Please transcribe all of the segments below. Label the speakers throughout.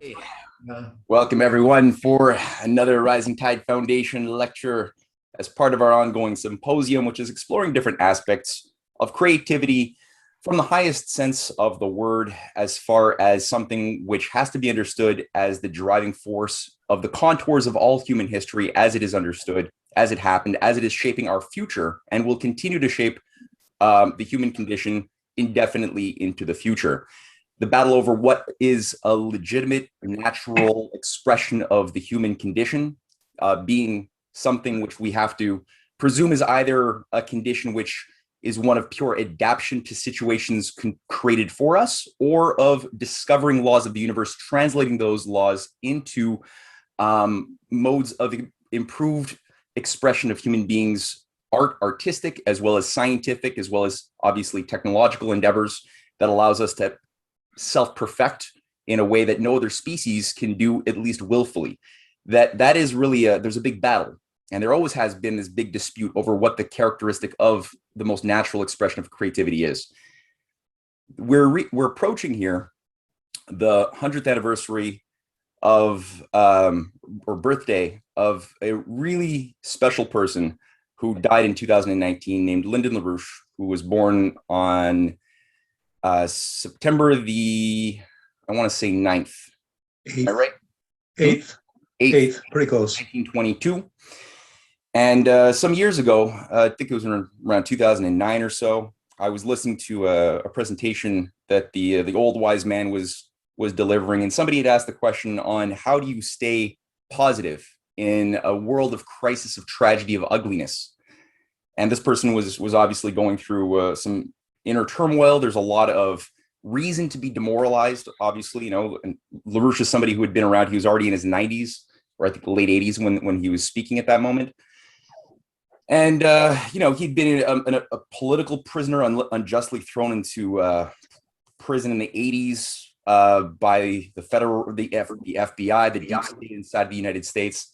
Speaker 1: Hey, welcome everyone for another Rising Tide Foundation lecture as part of our ongoing symposium, which is exploring different aspects of creativity from the highest sense of the word, as far as something which has to be understood as the driving force of the contours of all human history as it is understood, as it happened, as it is shaping our future, and will continue to shape the human condition indefinitely into the future. The battle over what is a legitimate, natural expression of the human condition, being something which we have to presume is either a condition which is one of pure adaptation to situations created for us, or of discovering laws of the universe, translating those laws into modes of improved expression of human beings, artistic, as well as scientific, as well as obviously technological endeavors that allows us to self-perfect in a way that no other species can do, at least willfully. That is really there's a big battle, and there always has been this big dispute over what the characteristic of the most natural expression of creativity is. We're approaching here the 100th anniversary of or birthday of a really special person who died in 2019, named Lyndon LaRouche, who was born on September I want to say 9th. Am I right?
Speaker 2: 8th.
Speaker 1: 8th,
Speaker 2: pretty close.
Speaker 1: 1922. And some years ago, I think it was around 2009 or so, I was listening to a presentation that the old wise man was delivering, and somebody had asked the question on how do you stay positive in a world of crisis, of tragedy, of ugliness. And this person was obviously going through some inner turmoil. There's a lot of reason to be demoralized, obviously. And LaRouche is somebody who had been around. He was already in his 90s, or I think the late 80s when he was speaking at that moment. And he'd been a political prisoner, unjustly thrown into prison in the 80s by the FBI, the deep state inside the United States.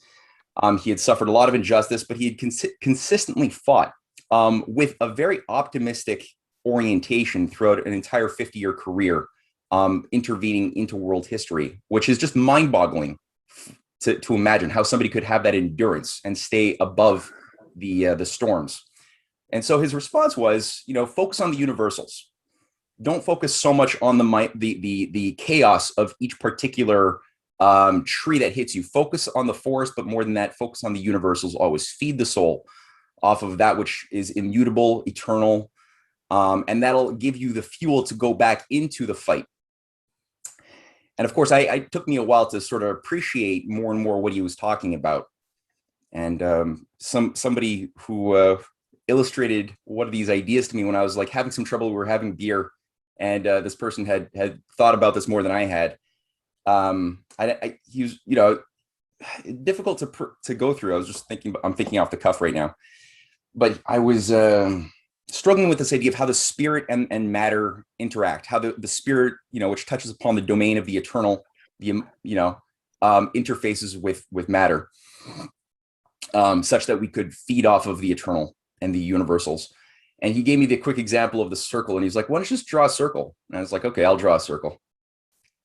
Speaker 1: He had suffered a lot of injustice, but he had consistently fought with a very optimistic orientation throughout an entire 50-year career, intervening into world history, which is just mind-boggling to imagine how somebody could have that endurance and stay above the storms. And so his response was, focus on the universals. Don't focus so much on the chaos of each particular tree that hits you. Focus on the forest, but more than that, focus on the universals. Always feed the soul off of that which is immutable, eternal, and that'll give you the fuel to go back into the fight. And of course, it took me a while to sort of appreciate more and more what he was talking about. And somebody who illustrated one of these ideas to me when I was like having some trouble. We were having beer, and this person had thought about this more than I had. He was, difficult to go through. I was just I'm thinking off the cuff right now, but I was struggling with this idea of how the spirit and matter interact, how the spirit, which touches upon the domain of the eternal, interfaces with matter, such that we could feed off of the eternal and the universals. And he gave me the quick example of the circle, and he's like, "Why don't you just draw a circle?" And I was like, "Okay, I'll draw a circle."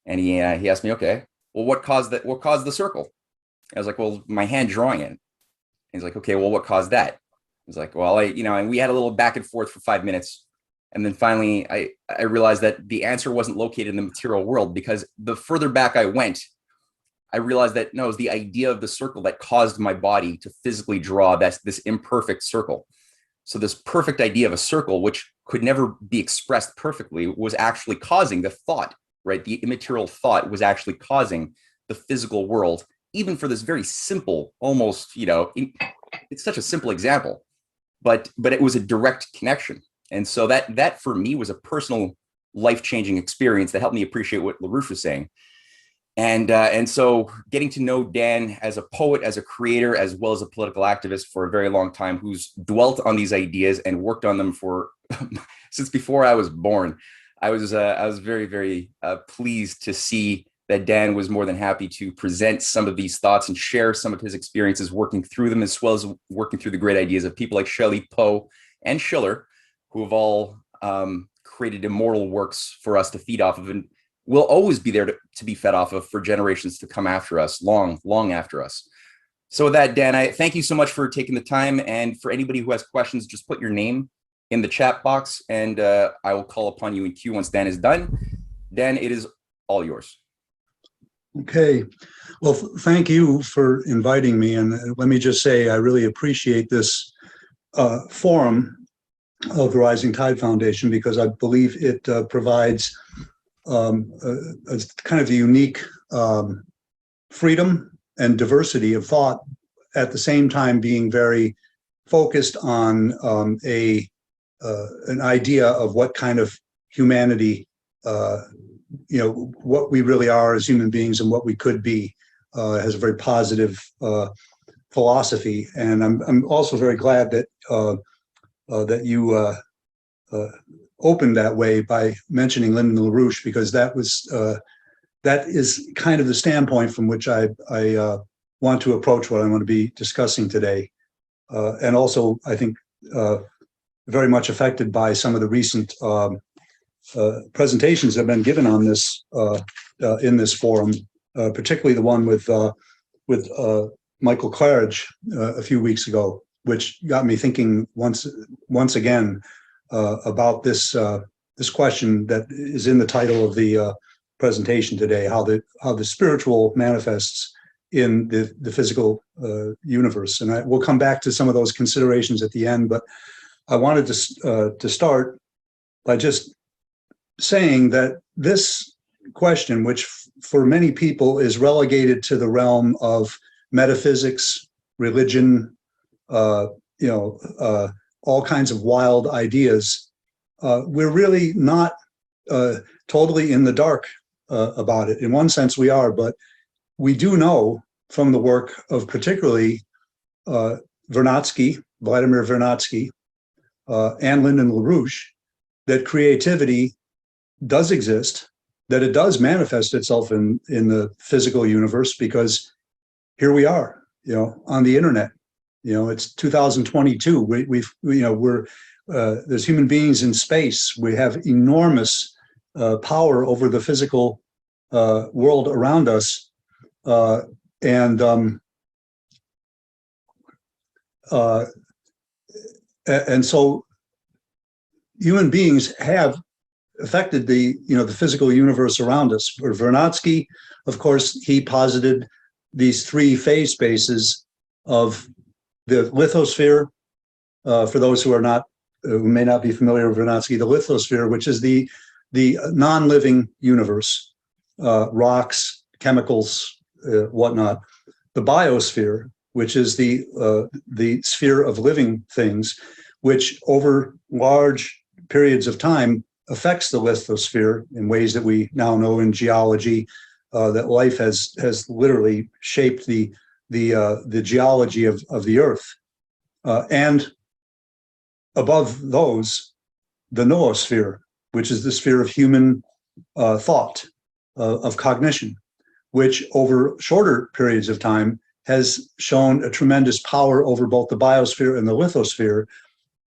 Speaker 1: And he asked me, "Okay, well, what caused that? What caused the circle?" I was like, "Well, my hand drawing it." And he's like, "Okay, well, what caused that?" I was like, "Well, and we had a little back and forth for 5 minutes. And then finally I realized that the answer wasn't located in the material world, because the further back I went, I realized that no, it was the idea of the circle that caused my body to physically draw this imperfect circle. So this perfect idea of a circle, which could never be expressed perfectly, was actually causing the thought, right? The immaterial thought was actually causing the physical world, even for this very simple, almost, it's such a simple example, but it was a direct connection. And so that for me was a personal life-changing experience that helped me appreciate what LaRouche was saying. And so getting to know Dan as a poet, as a creator, as well as a political activist for a very long time, who's dwelt on these ideas and worked on them for since before I was born, I was very, very pleased to see that Dan was more than happy to present some of these thoughts and share some of his experiences working through them, as well as working through the great ideas of people like Shelley, Poe, and Schiller, who have all created immortal works for us to feed off of. And will always be there to be fed off of for generations to come after us, long after us. So with that, Dan, I thank you so much for taking the time. And for anybody who has questions, just put your name in the chat box, and I will call upon you in queue once Dan is done. Dan, it is all yours.
Speaker 2: Okay. Well, thank you for inviting me. And let me just say, I really appreciate this forum of the Rising Tide Foundation, because I believe it provides a kind of a unique freedom and diversity of thought, at the same time being very focused on an idea of what kind of humanity, what we really are as human beings and what we could be, has a very positive philosophy. And I'm also very glad that that you opened that way by mentioning Lyndon LaRouche, because that is kind of the standpoint from which I want to approach what I want to be discussing today. And also, I think, very much affected by some of the recent presentations that have been given on this in this forum, particularly the one with Michael Claridge a few weeks ago, which got me thinking once again about this question that is in the title of the presentation today: how the spiritual manifests in the physical universe. And we'll come back to some of those considerations at the end, but I wanted to start by just saying that this question, which for many people is relegated to the realm of metaphysics, religion, all kinds of wild ideas, we're really not totally in the dark about it. In one sense we are, but we do know from the work of particularly Vladimir Vernadsky, and Lyndon LaRouche, that creativity does exist, that it does manifest itself in the physical universe, because here we are, on the internet. It's 2022. We're there's human beings in space. We have enormous power over the physical world around us, and so human beings have affected the physical universe around us. For Vernadsky, of course, he posited these three phase spaces of the lithosphere. For those who may not be familiar with Vernadsky, the lithosphere, which is the non-living universe, rocks, chemicals, whatnot. The biosphere, which is the sphere of living things, which over large periods of time affects the lithosphere in ways that we now know in geology, that life has literally shaped the geology of the earth. And above those, the noosphere, which is the sphere of human thought, of cognition, which over shorter periods of time has shown a tremendous power over both the biosphere and the lithosphere,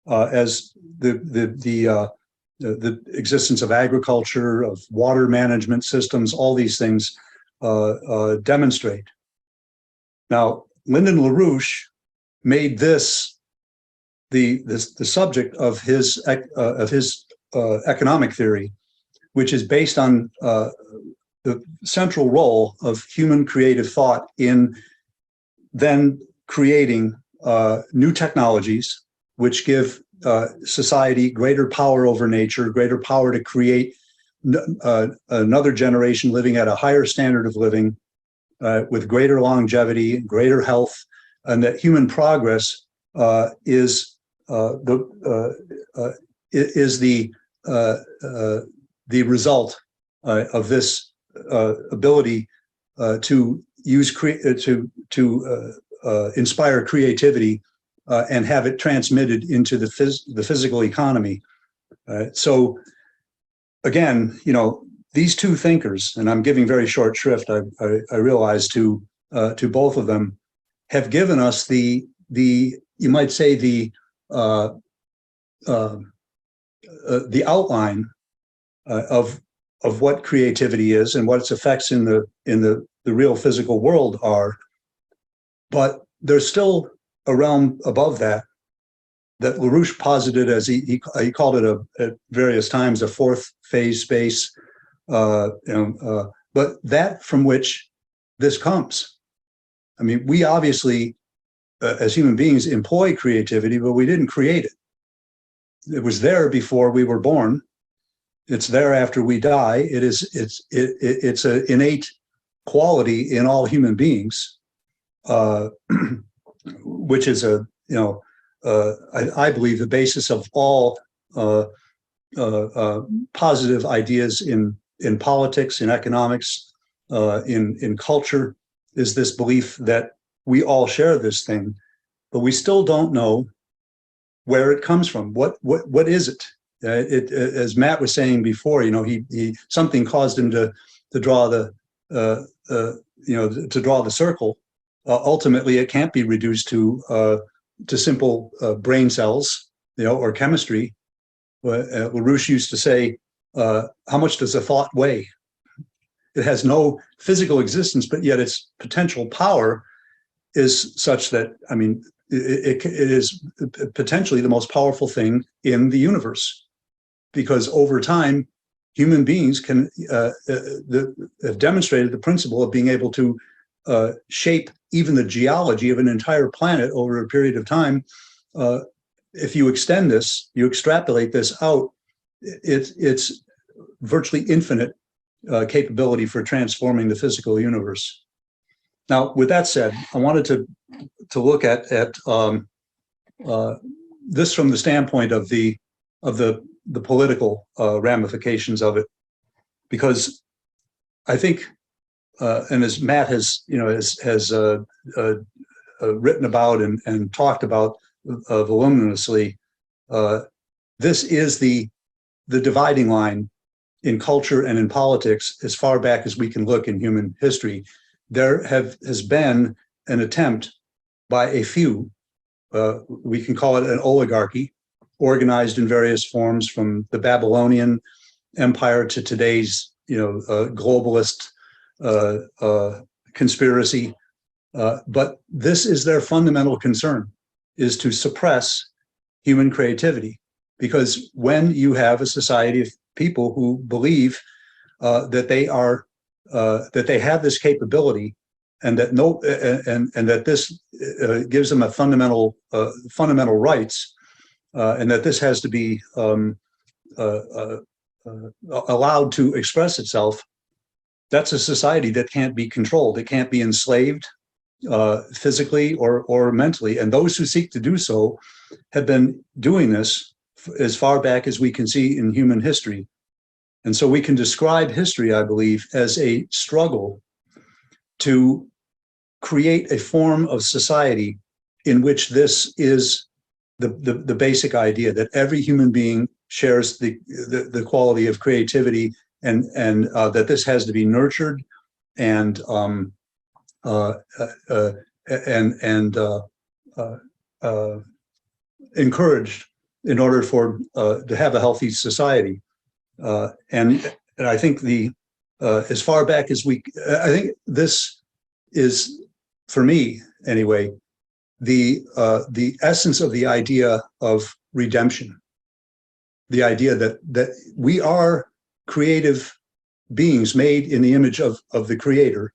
Speaker 2: as the existence of agriculture, of water management systems, all these things demonstrate. Now, Lyndon LaRouche made this the subject of his economic theory, which is based on the central role of human creative thought in then creating new technologies, which give society greater power over nature, greater power to create another generation living at a higher standard of living, with greater longevity, greater health, and that human progress is the result of this ability to use inspire creativity and have it transmitted into the physical economy. So again, these two thinkers, and I'm giving very short shrift, I realize, to both of them, have given us the you might say the outline of of what creativity is and what its effects in the real physical world are. But there's still a realm above that LaRouche posited as he called it at various times a fourth phase space, but that from which this comes. I mean, we obviously, as human beings, employ creativity, but we didn't create it. It was there before we were born. It's there after we die. It's an innate quality in all human beings, which is I believe the basis of all positive ideas in politics, in economics, in culture, is this belief that we all share this thing, but we still don't know where it comes from. What is it? As Matt was saying before, he something caused him to draw the draw the circle. Ultimately, it can't be reduced to simple brain cells, or chemistry. LaRouche used to say, "How much does a thought weigh?" It has no physical existence, but yet its potential power is such that, I mean, it is potentially the most powerful thing in the universe, because over time, human beings have demonstrated the principle of being able to shape even the geology of an entire planet over a period of time. If you extend this, you extrapolate this out, it's virtually infinite capability for transforming the physical universe. Now, with that said, I wanted to look at this from the standpoint of the political ramifications of it, because I think, and as Matt has written about and talked about voluminously, this is the dividing line in culture and in politics as far back as we can look in human history. There has been an attempt by a few, we can call it an oligarchy, organized in various forms from the Babylonian Empire to today's globalist conspiracy. But this is their fundamental concern, is to suppress human creativity. Because when you have a society of people who believe that they have this capability, and that and that this gives them a fundamental rights, and that this has to be allowed to express itself, that's a society that can't be controlled. It can't be enslaved physically or mentally. And those who seek to do so have been doing this as far back as we can see in human history. And so we can describe history, I believe, as a struggle to create a form of society in which this is the basic idea, that every human being shares the quality of creativity, and that this has to be nurtured and encouraged in order to have a healthy society. And I think as far back as I think this is, for me anyway, the essence of the idea of redemption, the idea that we are creative beings made in the image of the Creator,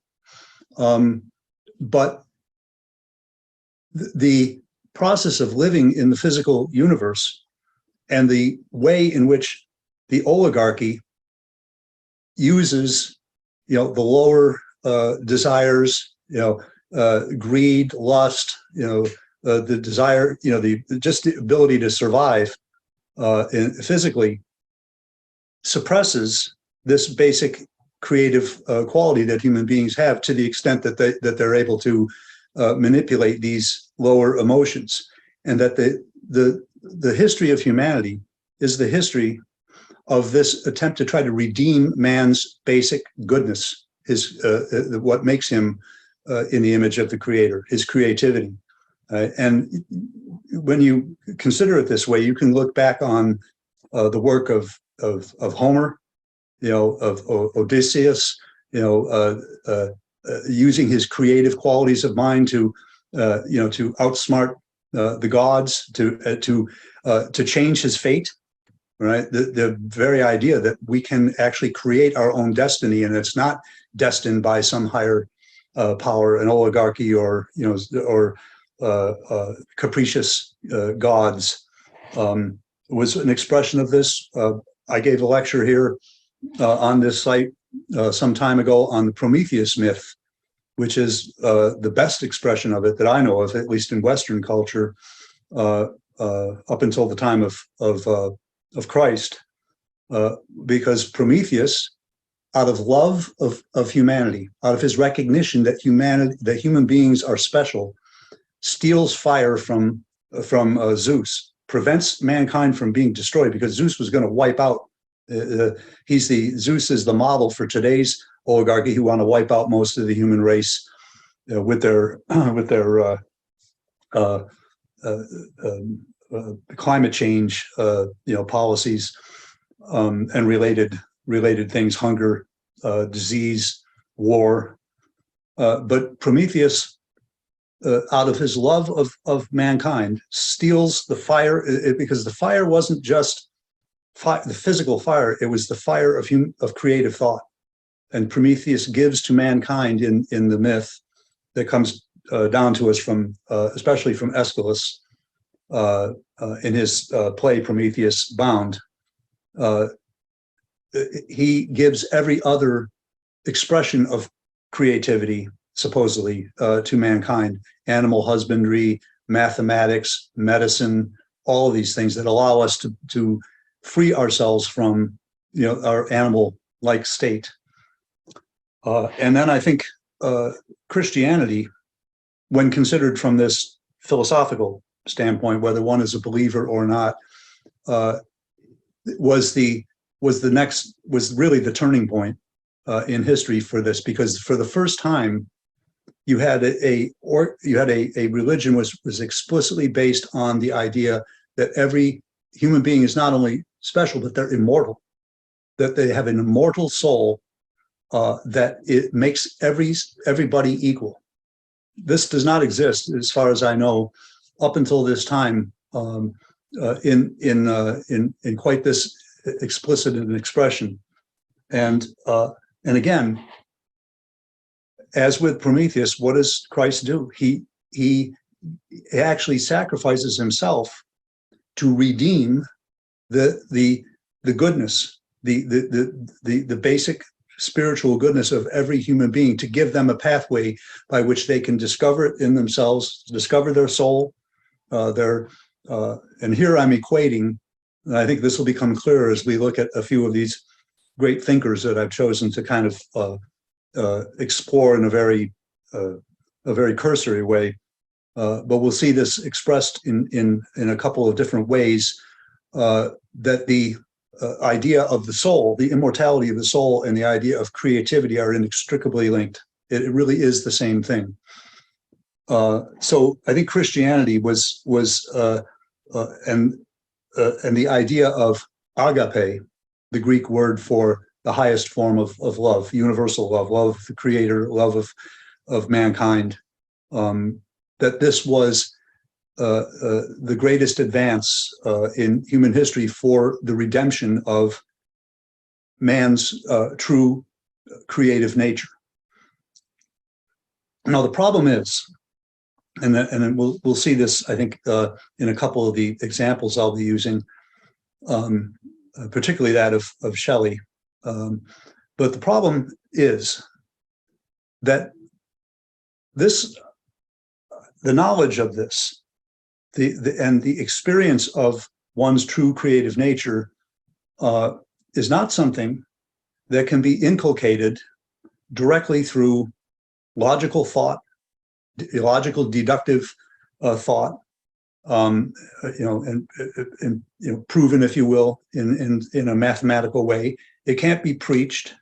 Speaker 2: but the process of living in the physical universe and the way in which the oligarchy uses, the lower desires, greed, lust, the desire, the ability to survive physically, suppresses this basic creative quality that human beings have, to the extent that they're able to manipulate these lower emotions, and that the history of humanity is the history of this attempt to try to redeem man's basic goodness, what makes him in the image of the Creator, his creativity. And when you consider it this way, you can look back on the work of Homer of Odysseus, using his creative qualities of mind to outsmart the gods, to change his fate. Right, the very idea that we can actually create our own destiny, and it's not destined by some higher power, an oligarchy, or capricious gods, was an expression of this. I gave a lecture here on this site some time ago on the Prometheus myth, which is the best expression of it that I know of, at least in Western culture, up until the time of Christ, because Prometheus, out of love of humanity, out of his recognition that human beings are special, steals fire from Zeus, prevents mankind from being destroyed, because Zeus was going to wipe out. Zeus is the model for today's oligarchy, who want to wipe out most of the human race with their climate change, policies, and related things, hunger, disease, war. But Prometheus, out of his love of mankind, steals the fire, because the fire wasn't just the physical fire; it was the fire of creative thought. And Prometheus gives to mankind in the myth that comes down to us from, especially from Aeschylus, in his play Prometheus Bound. He gives every other expression of creativity, supposedly, to mankind: animal husbandry, mathematics, medicine, all of these things that allow us to free ourselves from our animal-like state. And then I think Christianity, when considered from this philosophical standpoint, whether one is a believer or not, was really the turning point in history for this, because for the first time you had a religion was explicitly based on the idea that every human being is not only special, but they're immortal, that they have an immortal soul, that it makes everybody equal. This does not exist, as far as I know, up until this time, in quite this explicit an expression. And again, as with Prometheus, what does Christ do? He actually sacrifices himself to redeem the goodness, the basic spiritual goodness of every human being, to give them a pathway by which they can discover it in themselves, discover their soul, and here I'm equating, and I think this will become clearer as we look at a few of these great thinkers that I've chosen to kind of explore in a very cursory way, but we'll see this expressed in a couple of different ways, that the idea of the soul, the immortality of the soul, and the idea of creativity are inextricably linked. It really is the same thing. So I think Christianity was and the idea of agape, the Greek word for the highest form of love, universal love of the Creator, love of mankind, that this was the greatest advance in human history for the redemption of man's true creative nature. Now, the problem is, and then we'll see this, I think, in a couple of the examples I'll be using, particularly that of Shelley. But the problem is that the knowledge of this, and the experience of one's true creative nature, is not something that can be inculcated directly through logical thought, illogical deductive thought, and proven, if you will, in a mathematical way. It can't be preached.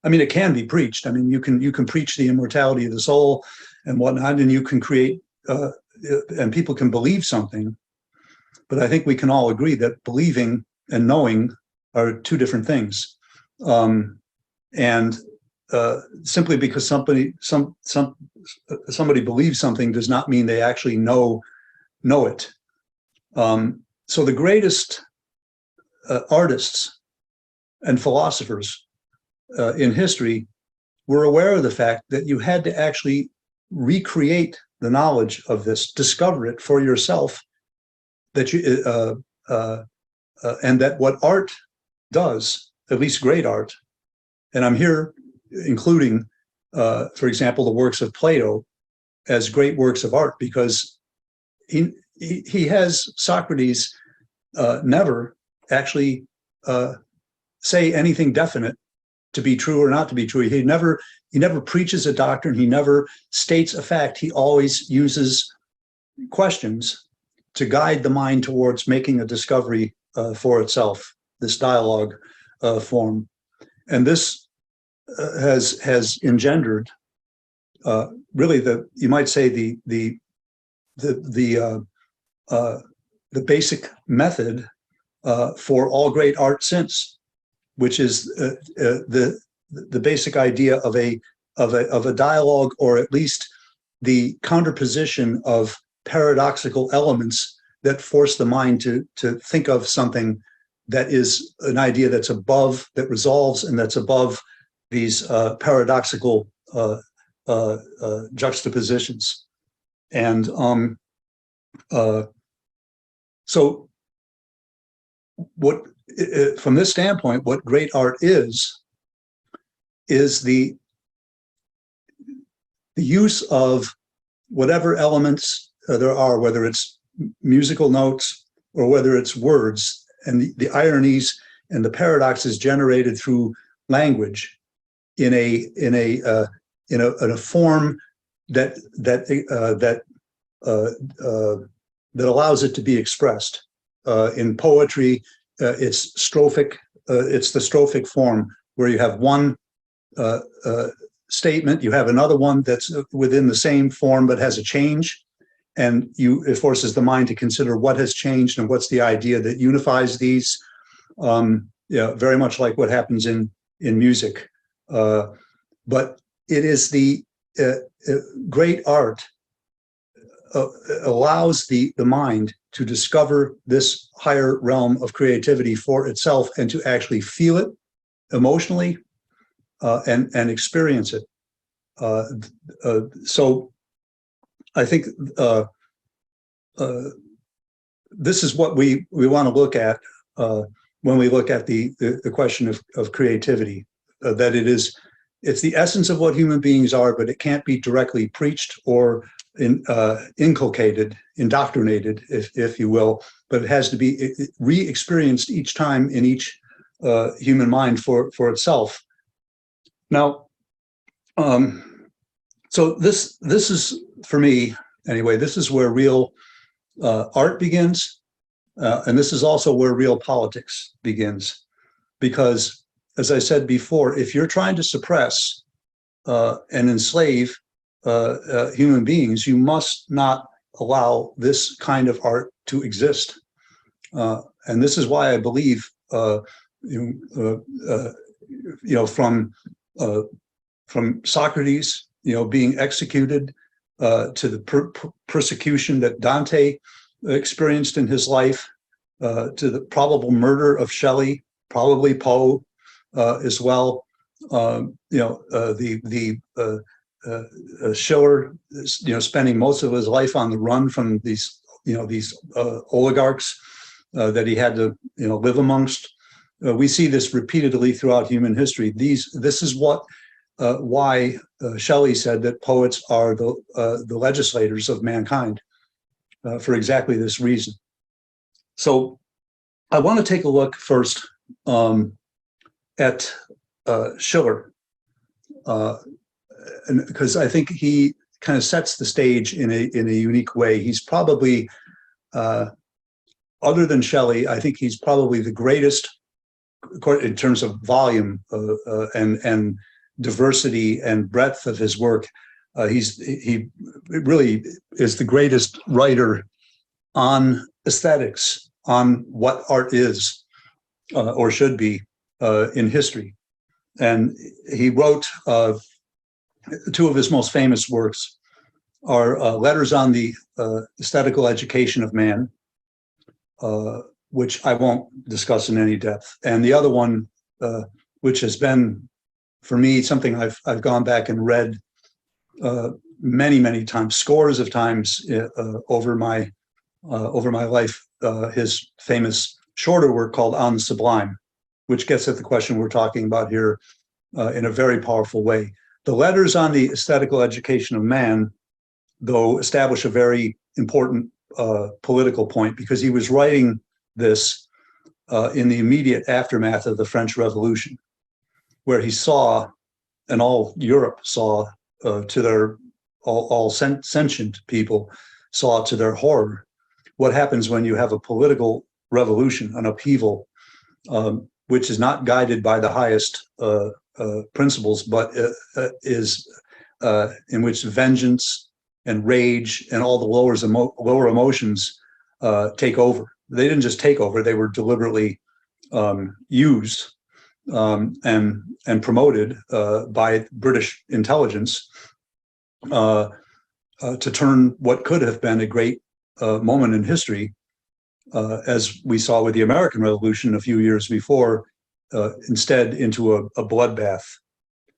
Speaker 2: I mean, it can be preached. I mean, you can preach the immortality of the soul and whatnot, and you can create, and people can believe something. But I think we can all agree that believing and knowing are two different things. And simply because somebody believes something does not mean they actually know it. So the greatest artists and philosophers in history were aware of the fact that you had to actually recreate the knowledge of this, discover it for yourself, that you and that what art does, at least great art, and I'm here including, for example, the works of Plato as great works of art, because he has Socrates never actually say anything definite to be true or not to be true. He never preaches a doctrine. He never states a fact. He always uses questions to guide the mind towards making a discovery for itself, this dialogue form. And this has engendered really you might say the basic method for all great art since, which is the basic idea of a dialogue, or at least the counterposition of paradoxical elements that force the mind to think of something that is an idea that's above, that resolves, and that's above these paradoxical juxtapositions. And so what, from this standpoint, what great art is the use of whatever elements there are, whether it's musical notes or whether it's words, and the ironies and the paradoxes generated through language in a form that allows it to be expressed. In poetry, it's strophic. It's the strophic form where you have one statement, you have another one that's within the same form but has a change, and it forces the mind to consider what has changed and what's the idea that unifies these. Very much like what happens in music. But it is the great art allows the mind to discover this higher realm of creativity for itself and to actually feel it emotionally and experience it. So I think this is what we want to look at when we look at the question of creativity, that it's the essence of what human beings are, but it can't be directly preached or inculcated, indoctrinated, if you will, but it has to be re-experienced each time in each human mind for itself. Now, so this is, for me anyway, this is where real art begins, and this is also where real politics begins, because, as I said before, if you're trying to suppress and enslave human beings, you must not allow this kind of art to exist. And this is why I believe, from Socrates, being executed, to the persecution that Dante experienced in his life, to the probable murder of Shelley, probably Poe as well. Schiller, spending most of his life on the run from these oligarchs that he had to, live amongst. We see this repeatedly throughout human history. This is why Shelley said that poets are the legislators of mankind, for exactly this reason. So I want to take a look first at Schiller, because I think he kind of sets the stage in a unique way. He's probably, other than Shelley, I think he's probably the greatest in terms of volume and diversity and breadth of his work. He really is the greatest writer on aesthetics, on what art is or should be in history. And he wrote two of his most famous works are Letters on the Aesthetical Education of Man, which I won't discuss in any depth. And the other one, which has been, for me, something I've gone back and read many, many times, scores of times over my life, his famous shorter work called On the Sublime, which gets at the question we're talking about here in a very powerful way. The Letters on the Aesthetical Education of Man, though, establish a very important political point, because he was writing this in the immediate aftermath of the French Revolution, where he saw, and all Europe saw, to their all sentient people saw to their horror, what happens when you have a political revolution, an upheaval, which is not guided by the highest principles, but is in which vengeance and rage and all the lower emotions take over. They didn't just take over; they were deliberately used and promoted by British intelligence to turn what could have been a great moment in history, as we saw with the American Revolution a few years before, instead into a bloodbath.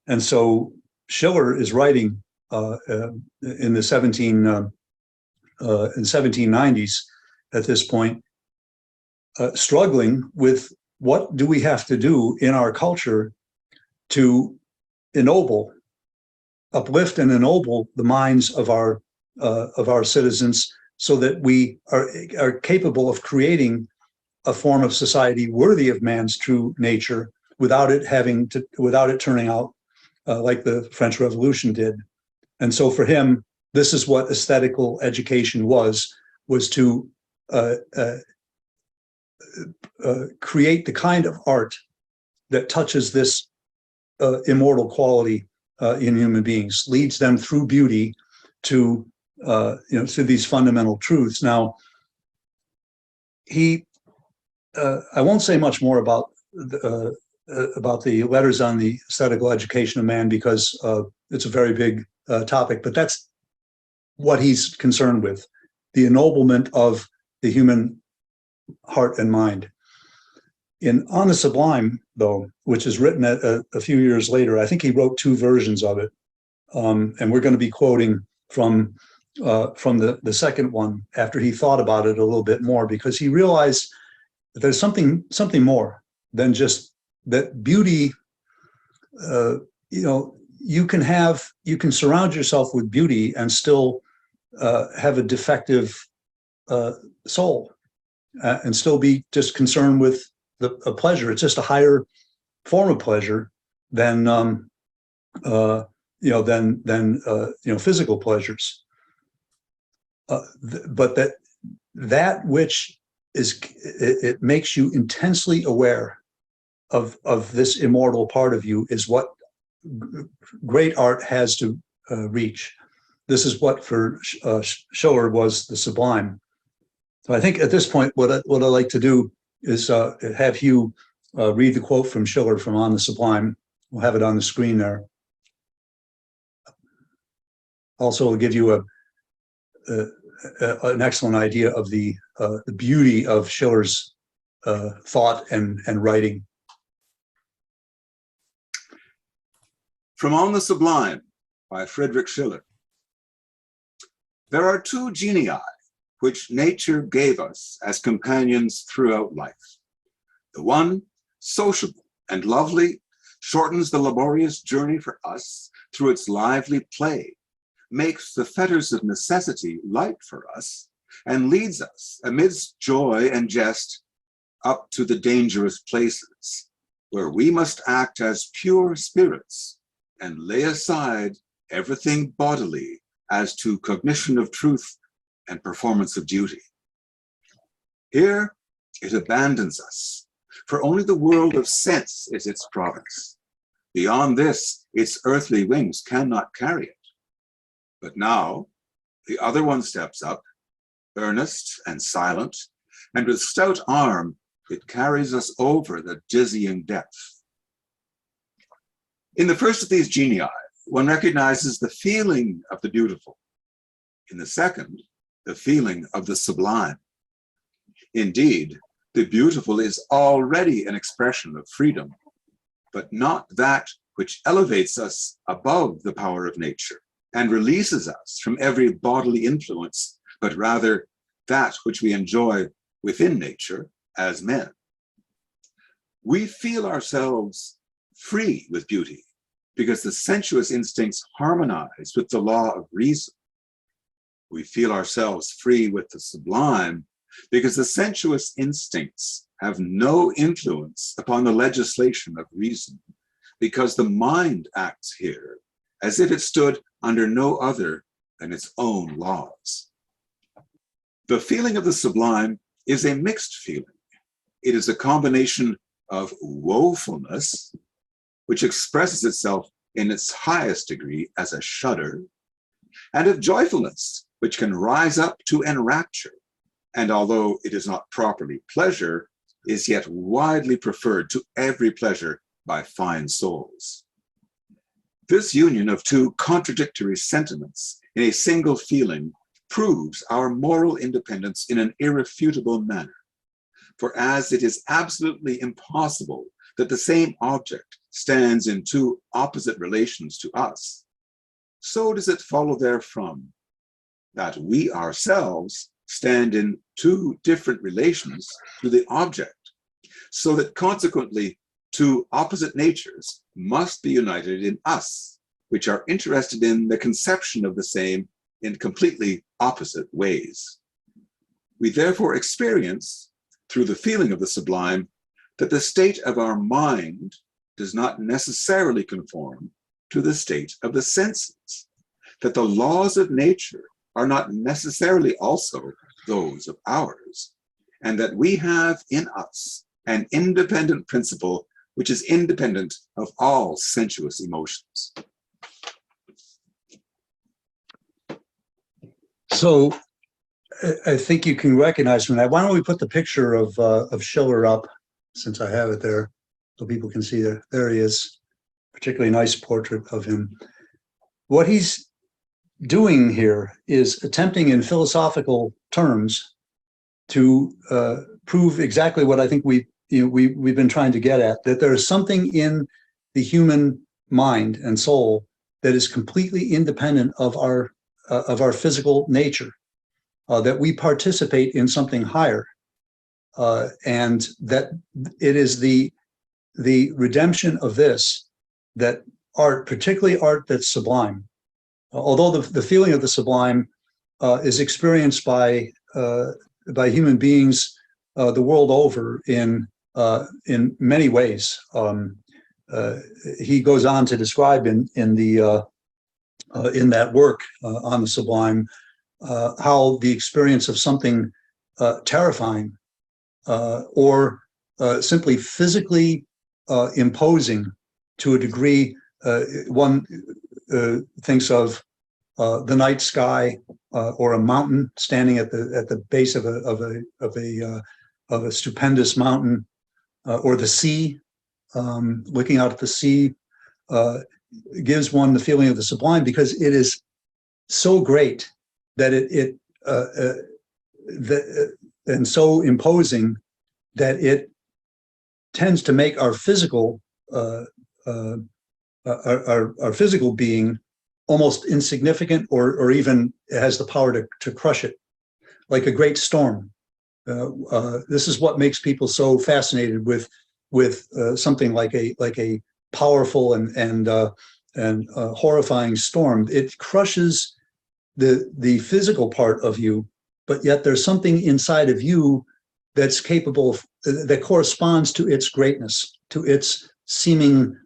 Speaker 2: And so Schiller is writing in the 1790s at this point, struggling with what do we have to do in our culture to uplift and ennoble the minds of our citizens, so that we are capable of creating a form of society worthy of man's true nature, without it turning out like the French Revolution did. And so for him, this is what aesthetical education was to create the kind of art that touches this immortal quality in human beings, leads them through beauty to to these fundamental truths. Now, I won't say much more about the Letters on the Aesthetical Education of Man, because it's a very big topic, but that's what he's concerned with, the ennoblement of the human heart and mind. In On the Sublime, though, which is written a few years later, I think he wrote two versions of it, and we're going to be quoting from the second one after he thought about it a little bit more, because he realized that there's something more than just that beauty. You can surround yourself with beauty and still have a defective soul, and still be just concerned with a pleasure. It's just a higher form of pleasure than physical pleasures. But that which it makes you intensely aware of this immortal part of you is what great art has to reach. This is what for Schiller was the sublime. So I think at this point, what I like to do is have Hugh read the quote from Schiller from On the Sublime. We'll have it on the screen there. Also, it'll give you an excellent idea of the beauty of Schiller's thought and writing.
Speaker 3: From On the Sublime by Friedrich Schiller. There are two genii which nature gave us as companions throughout life. The one, sociable and lovely, shortens the laborious journey for us through its lively play, makes the fetters of necessity light for us, and leads us amidst joy and jest up to the dangerous places where we must act as pure spirits and lay aside everything bodily as to cognition of truth and performance of duty. Here it abandons us, for only the world of sense is its province. Beyond this, its earthly wings cannot carry it. But now the other one steps up, earnest and silent, and with stout arm it carries us over the dizzying depth. In the first of these genii, one recognizes the feeling of the beautiful. In the second, the feeling of the sublime. Indeed, the beautiful is already an expression of freedom, but not that which elevates us above the power of nature and releases us from every bodily influence, but rather that which we enjoy within nature as men. We feel ourselves free with beauty because the sensuous instincts harmonize with the law of reason. We feel ourselves free with the sublime because the sensuous instincts have no influence upon the legislation of reason, because the mind acts here as if it stood under no other than its own laws. The feeling of the sublime is a mixed feeling. It is a combination of woefulness, which expresses itself in its highest degree as a shudder, and of joyfulness, which can rise up to enrapture, and although it is not properly pleasure, is yet widely preferred to every pleasure by fine souls. This union of two contradictory sentiments in a single feeling proves our moral independence in an irrefutable manner. For as it is absolutely impossible that the same object stands in two opposite relations to us, so does it follow therefrom that we ourselves stand in two different relations to the object, so that consequently two opposite natures must be united in us, which are interested in the conception of the same in completely opposite ways. We therefore experience, through the feeling of the sublime, that the state of our mind does not necessarily conform to the state of the senses, that the laws of nature are not necessarily also those of ours, and that we have in us an independent principle which is independent of all sensuous emotions.
Speaker 2: So I think you can recognize from that. Why don't we put the picture of Schiller up, since I have it there, so people can see there. There he is, particularly nice portrait of him. What he's doing here is attempting in philosophical terms to prove exactly what I think we've been trying to get at, that there is something in the human mind and soul that is completely independent of our physical nature, that we participate in something higher, and that it is the redemption of this that art, particularly art that's sublime, although the feeling of the sublime is experienced by human beings the world over in many ways. He goes on to describe in that work on the sublime how the experience of something terrifying or simply physically imposing to a degree. One thinks of the night sky or a mountain, standing at the base of a stupendous mountain, or the sea, looking out at the sea, gives one the feeling of the sublime, because it is so great that and so imposing that it tends to make our physical our physical being almost insignificant, or even has the power to crush it, like a great storm. This is what makes people so fascinated with something like a powerful and horrifying storm. It crushes the physical part of you, but yet there's something inside of you that's capable of, that corresponds to its greatness, to its seeming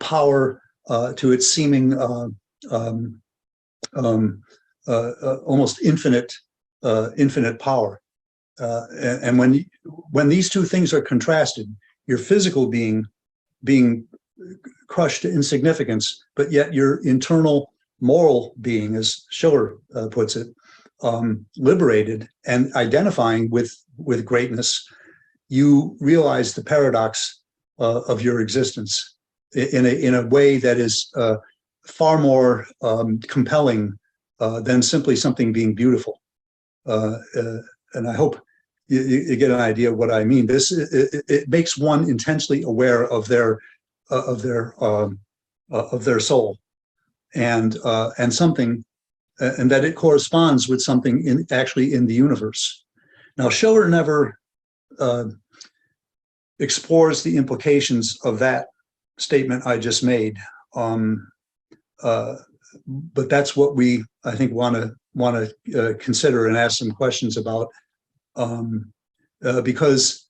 Speaker 2: power, to its seeming almost infinite power. And when these two things are contrasted, your physical being crushed to insignificance, but yet your internal moral being, as Schiller puts it, liberated and identifying with greatness, you realize the paradox of your existence. in a way that is far more compelling than simply something being beautiful. And I hope you get an idea of what I mean. It makes one intensely aware of their soul, and something, and that it corresponds with something actually in the universe. Now, Schiller never explores the implications of that statement I just made, but that's what we, I think, want to consider and ask some questions about, because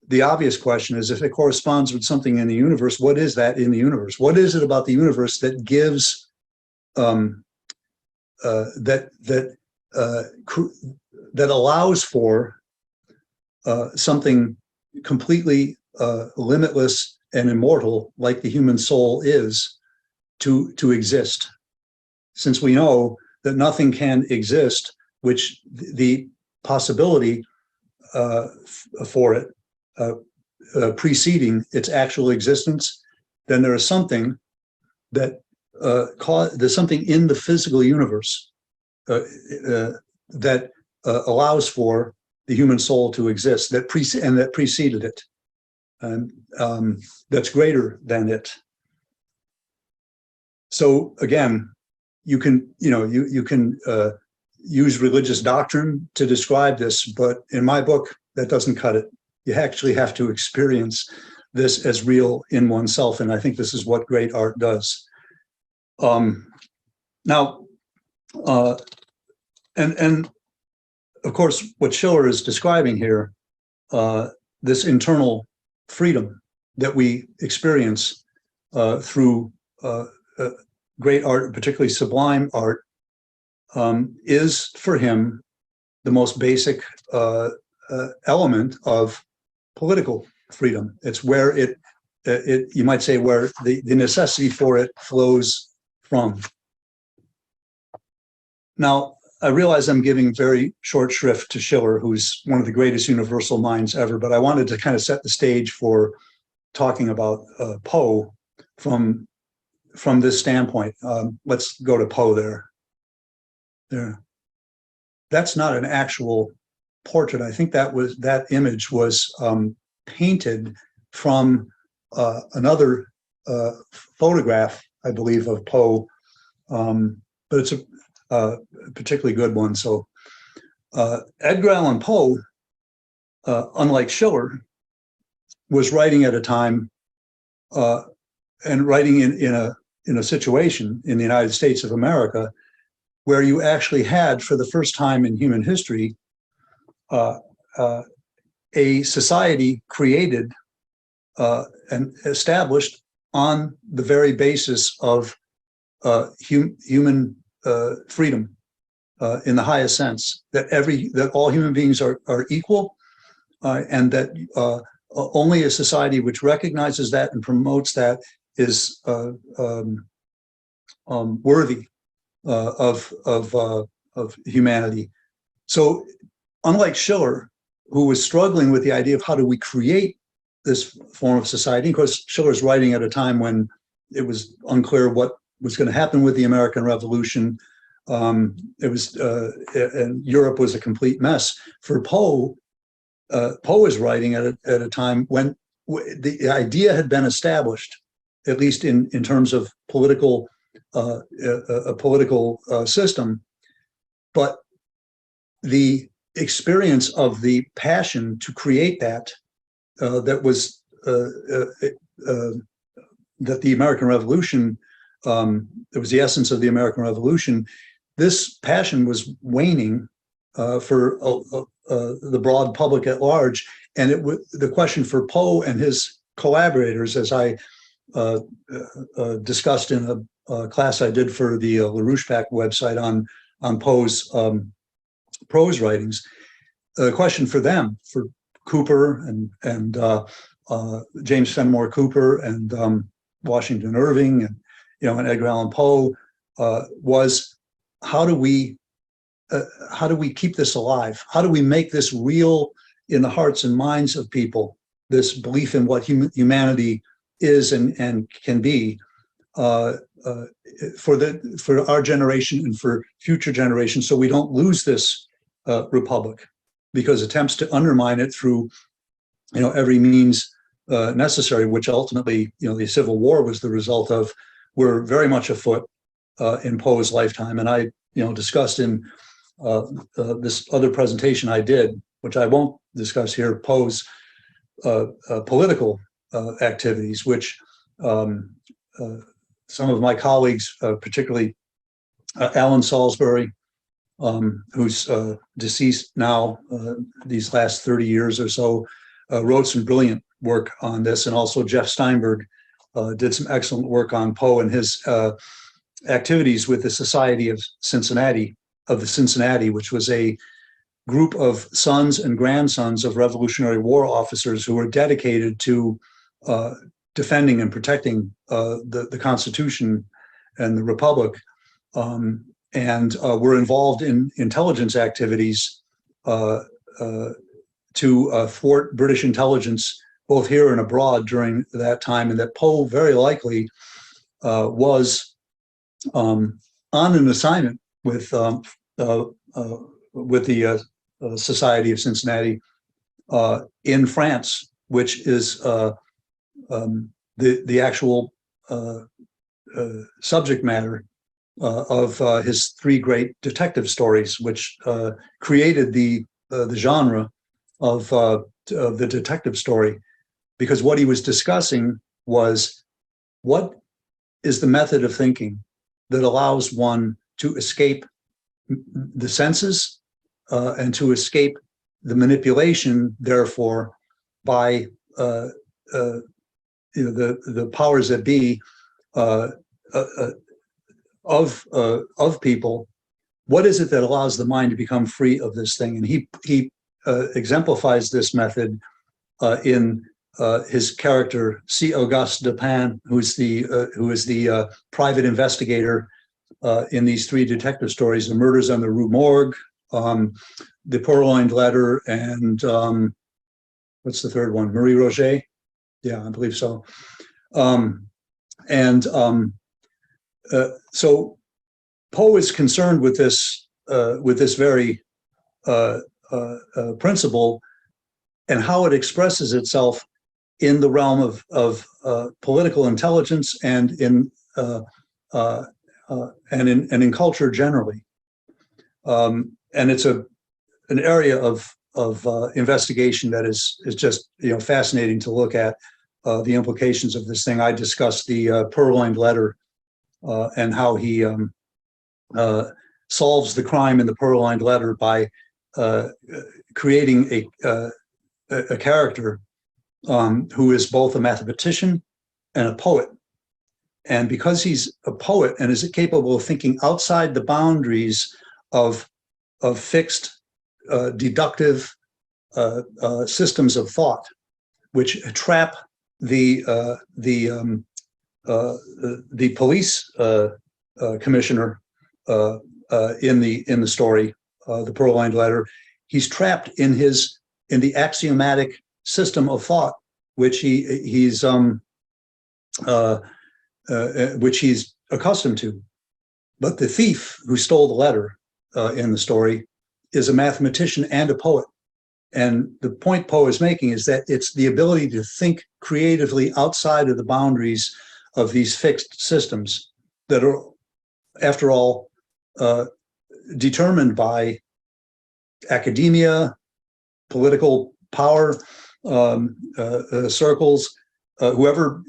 Speaker 2: the obvious question is, if it corresponds with something in the universe, what is that in the universe? What is it about the universe that gives that allows for something completely limitless and immortal, like the human soul is, to exist? Since we know that nothing can exist which the possibility for it preceding its actual existence, then there is something that there's something in the physical universe that allows for the human soul to exist, that preceded it, and that's greater than it. So again, you can use religious doctrine to describe this, but in my book, that doesn't cut it. You actually have to experience this as real in oneself, and I think this is what great art does. Now, and of course, what Schiller is describing here, this internal freedom that we experience through great art, particularly sublime art, is for him the most basic element of political freedom. It's where it you might say, where the necessity for it flows from. Now, I realize I'm giving very short shrift to Schiller, who's one of the greatest universal minds ever, but I wanted to kind of set the stage for talking about Poe from this standpoint. Let's go to Poe there. That's not an actual portrait. I think that image was painted from another photograph, I believe, of Poe, but it's a particularly good one. So Edgar Allan Poe, unlike Schiller, was writing at a time and writing in a situation in the United States of America where you actually had, for the first time in human history, a society created and established on the very basis of human freedom in the highest sense, that all human beings are equal, and that only a society which recognizes that and promotes that is worthy of humanity. So, unlike Schiller, who was struggling with the idea of how do we create this form of society, of course, Schiller's writing at a time when it was unclear what was going to happen with the American Revolution. And Europe was a complete mess. For Poe, Poe is writing at a time when the idea had been established, at least in terms of a political system, but the experience of the passion to create that was that the American Revolution, it was the essence of the American Revolution. This passion was waning for the broad public at large, and the question for Poe and his collaborators, as I discussed in a class I did for the LaRouche website on Poe's prose writings, the question for them, for Cooper and James Fenimore Cooper and Washington Irving and Edgar Allan Poe, was how do we keep this alive? How do we make this real in the hearts and minds of people? This belief in what humanity is and can be for our generation and for future generations, so we don't lose this republic, because attempts to undermine it through every means necessary, which ultimately the Civil War was the result of, were very much afoot in Poe's lifetime. And I discussed in this other presentation I did, which I won't discuss here, Poe's political activities, which some of my colleagues, particularly Alan Salisbury, who's deceased now, these last 30 years or so, wrote some brilliant work on this. And also Jeff Steinberg did some excellent work on Poe and his activities with the Society of Cincinnati, which was a group of sons and grandsons of Revolutionary War officers who were dedicated to defending and protecting the Constitution and the Republic, and were involved in intelligence activities to thwart British intelligence both here and abroad during that time, and that Poe very likely was on an assignment with the Society of Cincinnati in France, which is the actual subject matter of his three great detective stories, which created the genre of the detective story, because what he was discussing was what is the method of thinking that allows one to escape the senses and to escape the manipulation, therefore, by the powers that be of people. What is it that allows the mind to become free of this thing? And he exemplifies this method in his character C. Auguste Dupin, who is the private investigator in these three detective stories: The Murders on the Rue Morgue, The Purloined Letter, and what's the third one? Marie Roget. Yeah, I believe so. So Poe is concerned with this very principle and how it expresses itself in the realm of political intelligence and in culture generally. And it's an area of investigation that is just fascinating to look at. The implications of this thing. I discussed the Purloined Letter and how he solves the crime in the Purloined Letter by creating a character who is both a mathematician and a poet. And because he's a poet and is capable of thinking outside the boundaries of fixed deductive systems of thought, which trap the police commissioner in the story, the Purloined Letter, he's trapped in the axiomatic system of thought, which he's accustomed to. But the thief who stole the letter in the story is a mathematician and a poet. And the point Poe is making is that it's the ability to think creatively outside of the boundaries of these fixed systems that are, after all, determined by academia, political power, circles, whoever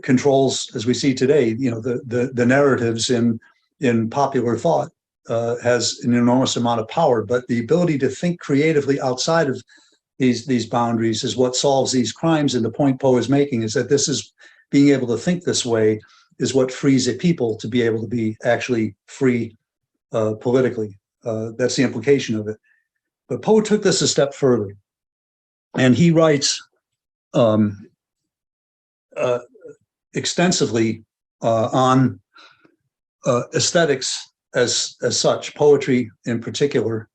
Speaker 2: controls, as we see today, the narratives in popular thought. Has an enormous amount of power, but the ability to think creatively outside of these boundaries is what solves these crimes. And the point Poe is making is that this is being able to think this way is what frees a people to be able to be actually free politically. That's the implication of it. But Poe took this a step further, and he writes extensively on aesthetics as such, poetry in particular,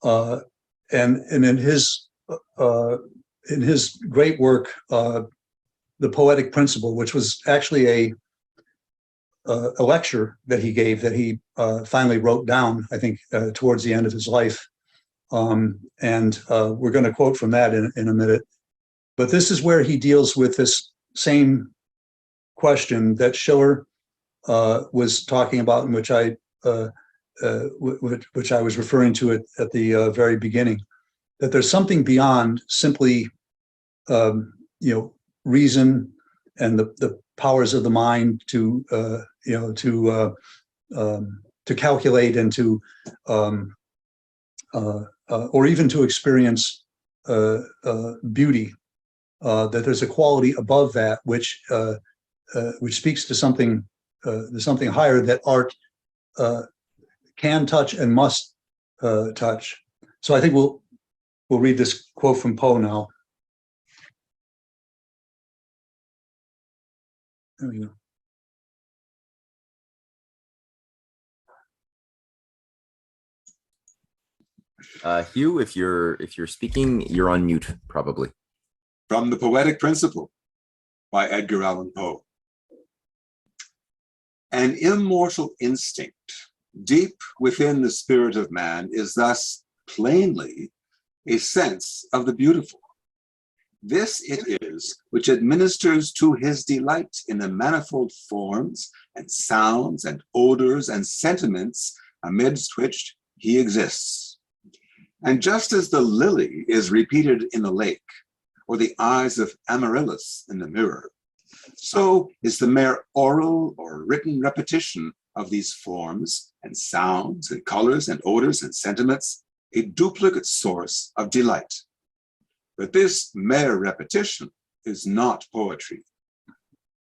Speaker 2: and in his great work, the poetic principle, which was actually a lecture that he gave that he finally wrote down, I think, towards the end of his life. And we're going to quote from that in a minute. But this is where he deals with this same question that Schiller was talking about, and which I was referring to at the very beginning, that there's something beyond simply, reason and the powers of the mind to calculate and to or even to experience beauty. That there's a quality above that which speaks to something higher that art can touch and must touch. So I think we'll read this quote from Poe now. There we go.
Speaker 4: Hugh, if you're speaking, you're on mute, probably.
Speaker 3: From The Poetic Principle by Edgar Allan Poe. An immortal instinct deep within the spirit of man is thus plainly a sense of the beautiful. This it is which administers to his delight in the manifold forms and sounds and odors and sentiments amidst which he exists. And just as the lily is repeated in the lake, or the eyes of Amaryllis in the mirror, so is the mere oral or written repetition of these forms and sounds and colors and odors and sentiments a duplicate source of delight. But this mere repetition is not poetry.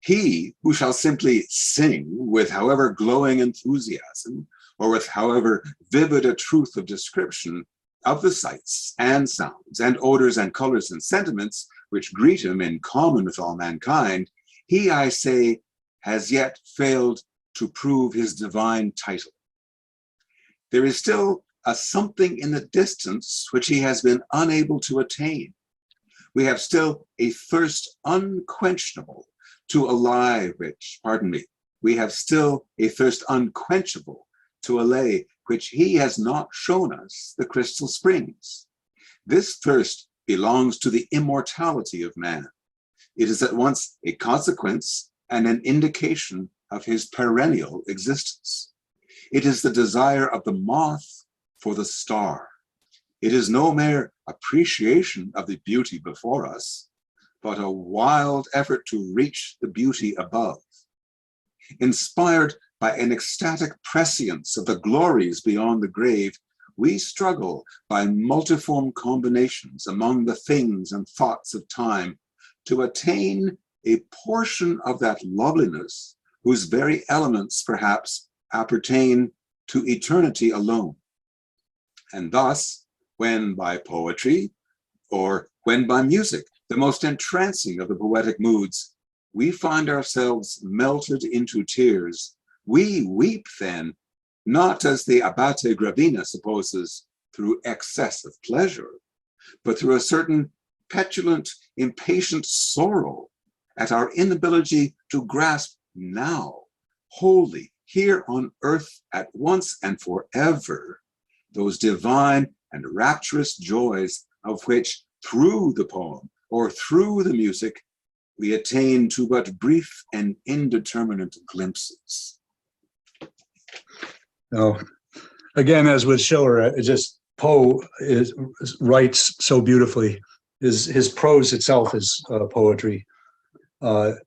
Speaker 3: He who shall simply sing with however glowing enthusiasm or with however vivid a truth of description of the sights and sounds and odors and colors and sentiments which greet him in common with all mankind, he, I say, has yet failed to prove his divine title. There is still a something in the distance which he has been unable to attain. We have still a thirst unquenchable to allay which, we have still a thirst unquenchable to allay which he has not shown us the crystal springs. This thirst belongs to the immortality of man. It is at once a consequence and an indication of his perennial existence. It is the desire of the moth for the star. It is no mere appreciation of the beauty before us, but a wild effort to reach the beauty above. Inspired by an ecstatic prescience of the glories beyond the grave, we struggle by multiform combinations among the things and thoughts of time to attain a portion of that loveliness whose very elements perhaps appertain to eternity alone. And thus, when by poetry, or when by music, the most entrancing of the poetic moods, we find ourselves melted into tears, we weep then, not as the Abate Gravina supposes, through excess of pleasure, but through a certain petulant, impatient sorrow at our inability to grasp now, wholly, here on earth at once and forever, those divine and rapturous joys of which through the poem or through the music we attain to but brief and indeterminate glimpses.
Speaker 2: Now, again, as with Schiller, Poe writes so beautifully. His prose itself is poetry. But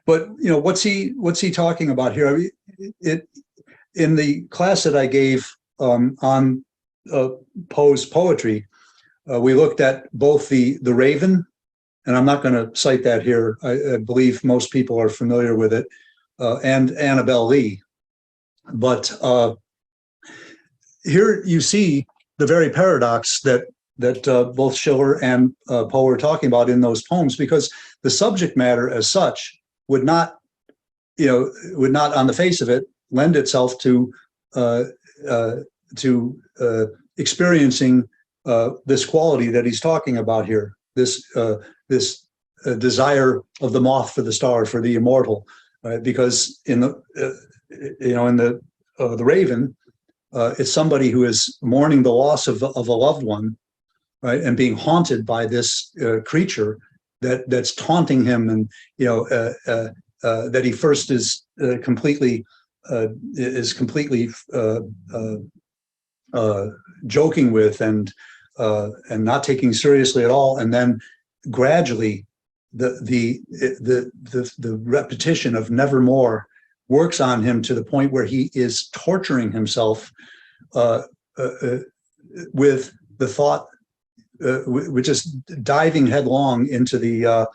Speaker 2: what's he talking about here? In the class that I gave on Poe's poetry, we looked at both the Raven, and I'm not going to cite that here. I believe most people are familiar with it, and Annabel Lee. But here you see the very paradox that both Schiller and Poe are talking about in those poems, because the subject matter as such would not on the face of it lend itself to experiencing this quality that he's talking about here, this desire of the moth for the star, for the immortal, right? Because in the the Raven, it's somebody who is mourning the loss of a loved one, right, and being haunted by this creature that's taunting him, and that he first is completely joking with and not taking seriously at all, and then gradually the repetition of nevermore works on him to the point where he is torturing himself with the thought, with just diving headlong into the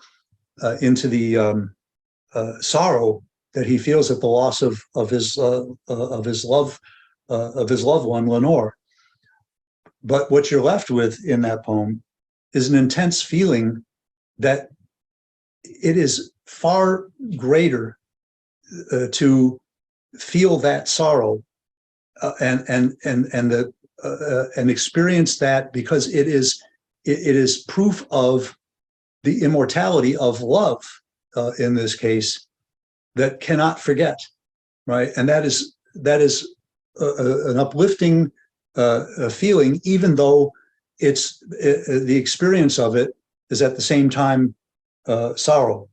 Speaker 2: sorrow that he feels at the loss of his loved one, Lenore. But what you're left with in that poem is an intense feeling that it is far greater to feel that sorrow and experience that, because it is proof of the immortality of love, in this case, that cannot forget, right? And that is an uplifting feeling, even though it's the experience of it is at the same time sorrow.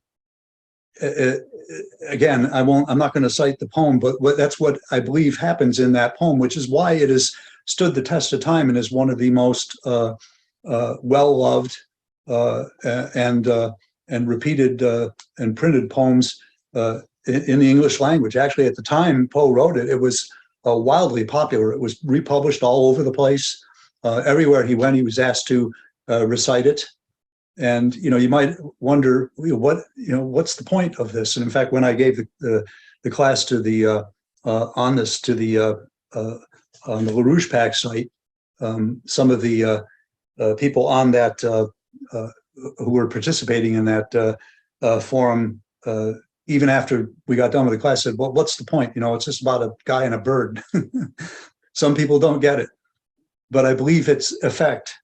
Speaker 2: Again, I'm not going to cite the poem, but that's what I believe happens in that poem, which is why it has stood the test of time and is one of the most well-loved and repeated and printed poems in the English language. Actually, at the time Poe wrote it, it was wildly popular. It was republished all over the place. Everywhere he went, he was asked to recite it. And you might wonder, what's the point of this? And in fact, when I gave the class to the on this to the on the LaRouche Pack site, some of the people on that who were participating in that forum, even after we got done with the class, said, "Well, what's the point? It's just about a guy and a bird." Some people don't get it, but I believe its effect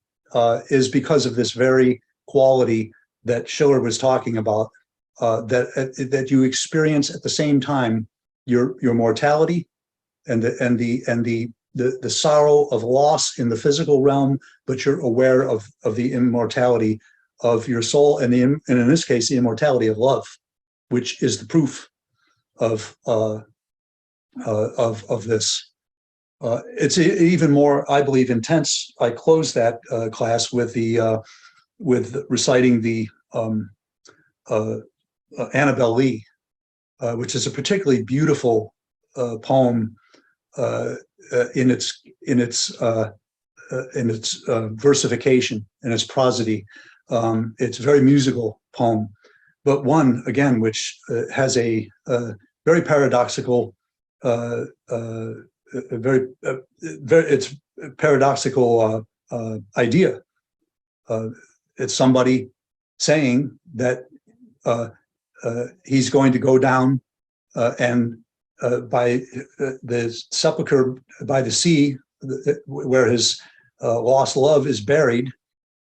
Speaker 2: is because of this very quality that Schiller was talking about, that you experience at the same time your mortality and the sorrow of loss in the physical realm, but you're aware of the immortality of your soul, and in this case, the immortality of love, which is the proof of this. It's even more, I believe, intense. I closed that class with reciting the Annabel Lee, which is a particularly beautiful poem in its versification and its prosody. It's a very musical poem, but one again which has a very paradoxical, it's paradoxical idea. It's somebody saying that he's going to go down and by the sepulcher by the sea, where his lost love is buried,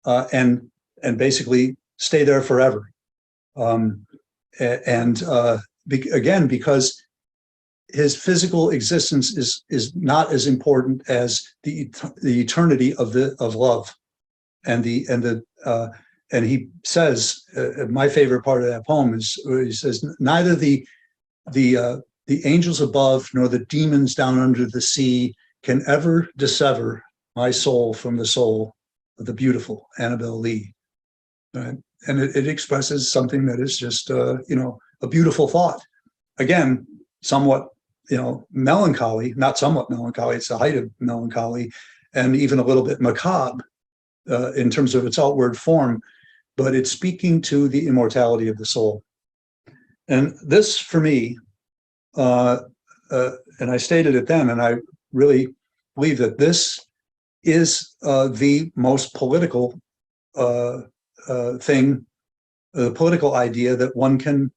Speaker 2: and basically stay there forever. Again, because his physical existence is not as important as the eternity of love, and he says, my favorite part of that poem is where he says, neither the angels above nor the demons down under the sea can ever dissever my soul from the soul of the beautiful Annabel Lee. Right? And it expresses something that is just a beautiful thought. Again, somewhat melancholy, not somewhat melancholy, it's the height of melancholy, and even a little bit macabre in terms of its outward form, but it's speaking to the immortality of the soul. And this, for me, and I stated it then, and I really believe that this is the most political thing, the political idea that one can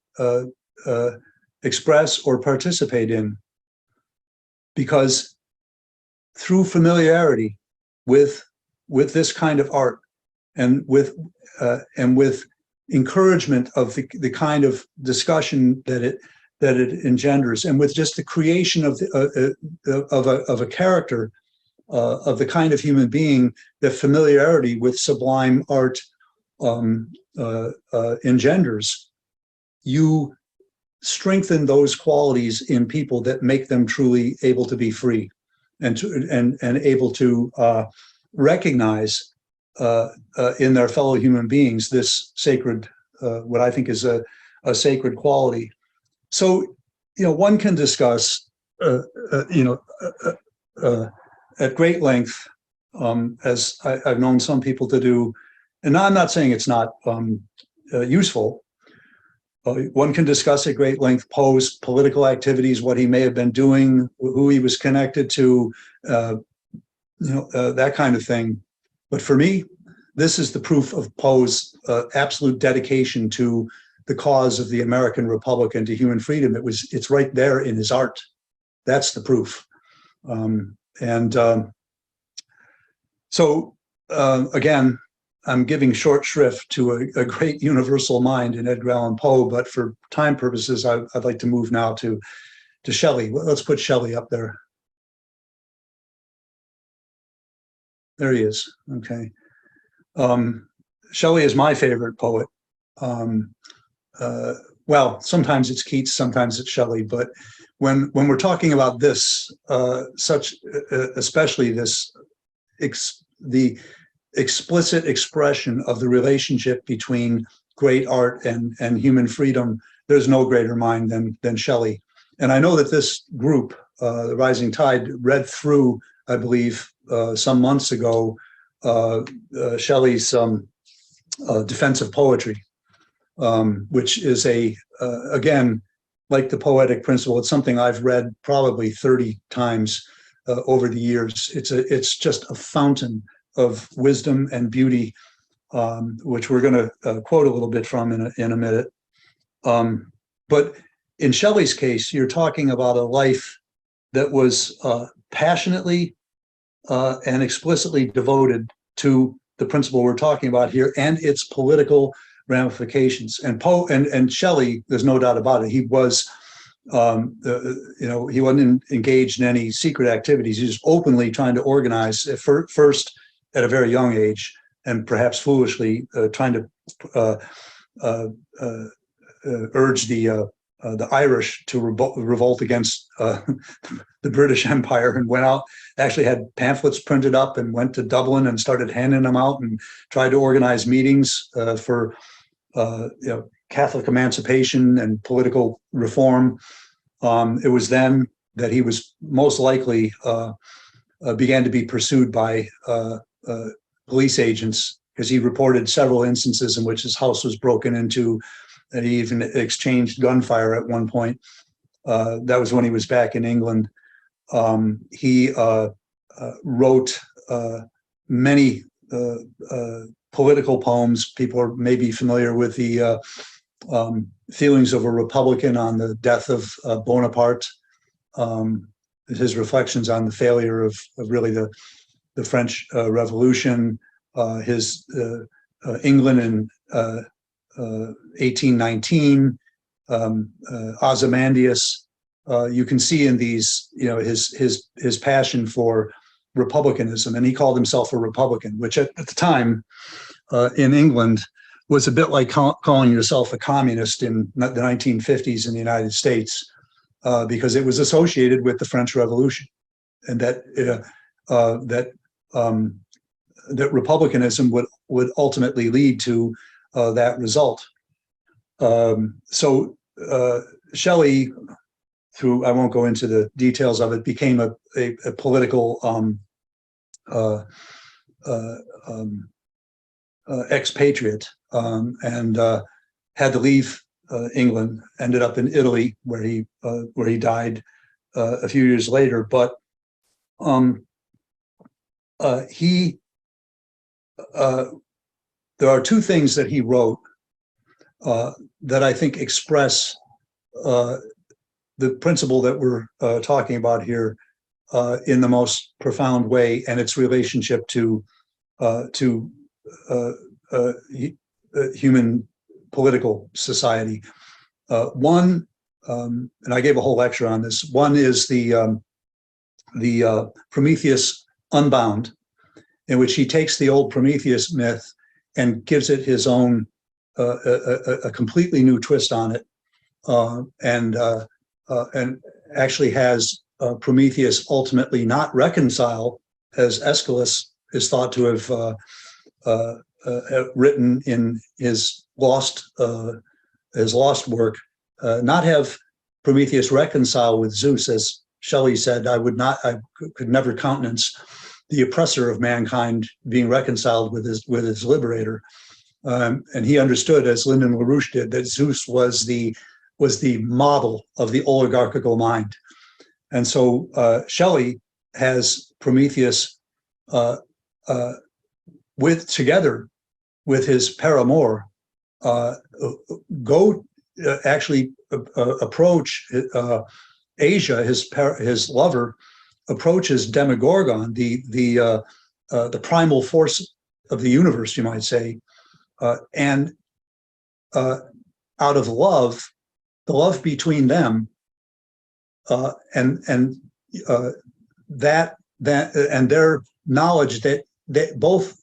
Speaker 2: express or participate in, because through familiarity with this kind of art and with encouragement of the kind of discussion that it engenders, and with just the creation of a character of the kind of human being that familiarity with sublime art engenders, you strengthen those qualities in people that make them truly able to be free and able to recognize in their fellow human beings this sacred, what I think is a sacred quality. So, one can discuss, at great length, as I've known some people to do, and I'm not saying it's not useful. One can discuss at great length Poe's political activities, what he may have been doing, who he was connected to, that kind of thing. But for me, this is the proof of Poe's absolute dedication to the cause of the American Republic and to human freedom. It's right there in his art. That's the proof. So again, I'm giving short shrift to a great universal mind in Edgar Allan Poe, but for time purposes, I'd like to move now to Shelley. Let's put Shelley up there. There he is. Okay. Shelley is my favorite poet. Well, sometimes it's Keats, sometimes it's Shelley, but when we're talking about this, especially this, the explicit expression of the relationship between great art and human freedom, there's no greater mind than Shelley. And I know that this group, the Rising Tide, read through, I believe, some months ago, Shelley's Defense of Poetry, which is again, like the poetic principle, it's something I've read probably 30 times over the years. It's just a fountain of wisdom and beauty, which we're going to quote a little bit from in a minute. But in Shelley's case, you're talking about a life that was passionately and explicitly devoted to the principle we're talking about here and its political ramifications. And Poe and Shelley, there's no doubt about it, he was, he wasn't engaged in any secret activities. He was openly trying to organize, first at a very young age, and perhaps foolishly trying to urge the Irish to revolt against the British Empire, and went out, actually had pamphlets printed up and went to Dublin and started handing them out and tried to organize meetings for Catholic emancipation and political reform. It was then that he was most likely began to be pursued by police agents, because he reported several instances in which his house was broken into, and he even exchanged gunfire at one point. That was when he was back in England. He wrote many political poems. People are maybe familiar with the Feelings of a Republican on the death of Bonaparte, his reflections on the failure of really the French Revolution, his England in 1819, Ozymandias. You can see in these, his passion for republicanism, and he called himself a Republican, which at the time in England was a bit like calling yourself a communist in the 1950s in the United States, because it was associated with the French Revolution, and that republicanism would ultimately lead to that result. So Shelley, I won't go into the details of it, became a political expatriate, and had to leave England. Ended up in Italy, where he died a few years later. But there are two things that he wrote that I think express the principle that we're talking about here in the most profound way, and its relationship to human political society. One, and I gave a whole lecture on this. One is the Prometheus Unbound, in which he takes the old Prometheus myth and gives it his own, a completely new twist on it, and actually has Prometheus ultimately not reconcile, as Aeschylus is thought to have written in his lost work, not have Prometheus reconcile with Zeus, as Shelley said, I could never countenance the oppressor of mankind being reconciled with his liberator. And he understood, as Lyndon LaRouche did, that Zeus was the model of the oligarchical mind. And so Shelley has Prometheus together with his paramour approach Asia, his lover, approaches Demogorgon, the primal force of the universe, you might say, and out of love, the love between them, and their knowledge that both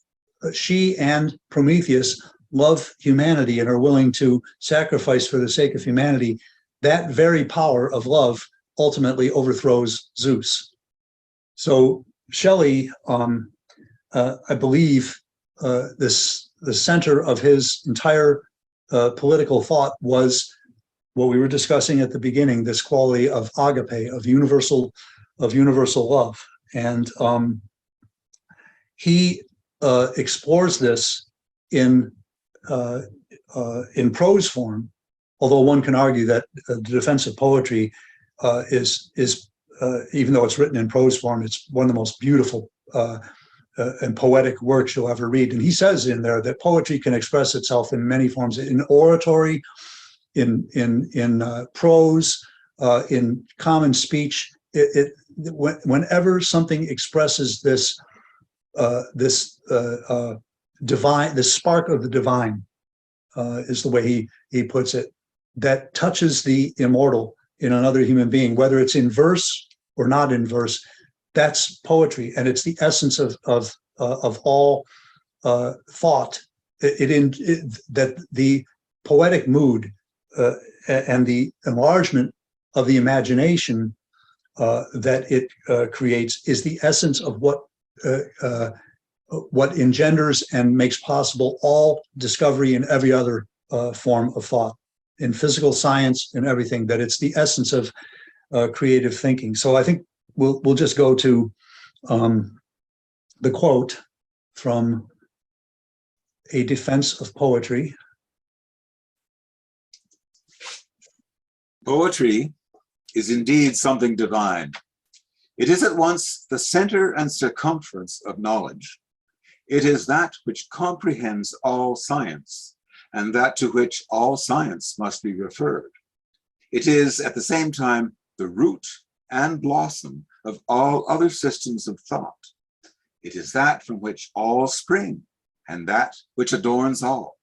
Speaker 2: she and Prometheus love humanity and are willing to sacrifice for the sake of humanity, that very power of love ultimately overthrows Zeus. So Shelley, I believe, the center of his entire political thought was what we were discussing at the beginning, this quality of agape, of universal love. And he explores this in prose form, although one can argue that the defense of poetry is even though it's written in prose form, it's one of the most beautiful and poetic works you'll ever read. And he says in there that poetry can express itself in many forms, in oratory, in prose, in common speech. Whenever something expresses this divine, this spark of the divine, is the way he puts it, that touches the immortal in another human being, whether it's in verse or not in verse, that's poetry, and it's the essence of all thought. That the poetic mood and the enlargement of the imagination that it creates is the essence of what engenders and makes possible all discovery in every other form of thought, in physical science and everything. That it's the essence of creative thinking. So I think we'll just go to the quote from A Defense of Poetry.
Speaker 3: Poetry is indeed something divine. It is at once the center and circumference of knowledge. It is that which comprehends all science, and that to which all science must be referred. It is at the same time the root and blossom of all other systems of thought. It is that from which all spring, and that which adorns all,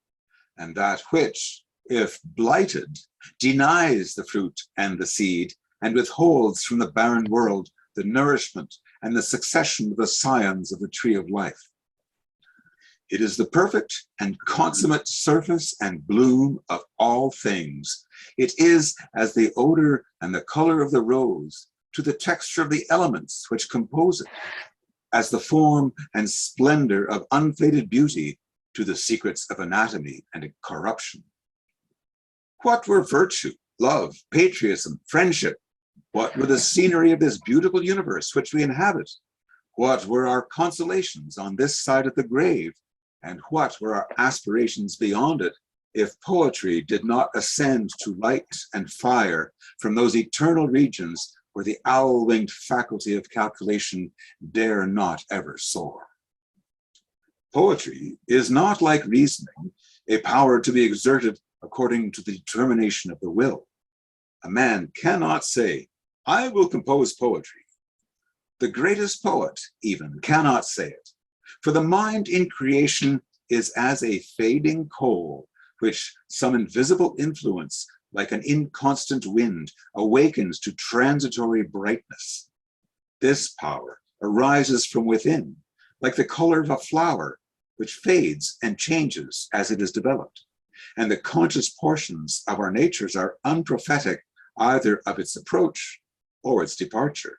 Speaker 3: and that which, if blighted, denies the fruit and the seed, and withholds from the barren world the nourishment and the succession of the scions of the tree of life. It is the perfect and consummate surface and bloom of all things. It is as the odor and the color of the rose to the texture of the elements which compose it, as the form and splendor of unfaded beauty to the secrets of anatomy and corruption. What were virtue, love, patriotism, friendship? What were the scenery of this beautiful universe which we inhabit? What were our consolations on this side of the grave? And what were our aspirations beyond it, if poetry did not ascend to light and fire from those eternal regions where the owl-winged faculty of calculation dare not ever soar? Poetry is not, like reasoning, a power to be exerted according to the determination of the will. A man cannot say, I will compose poetry. The greatest poet even cannot say it. For the mind in creation is as a fading coal, which some invisible influence, like an inconstant wind, awakens to transitory brightness. This power arises from within, like the color of a flower, which fades and changes as it is developed. And the conscious portions of our natures are unprophetic either of its approach or its departure.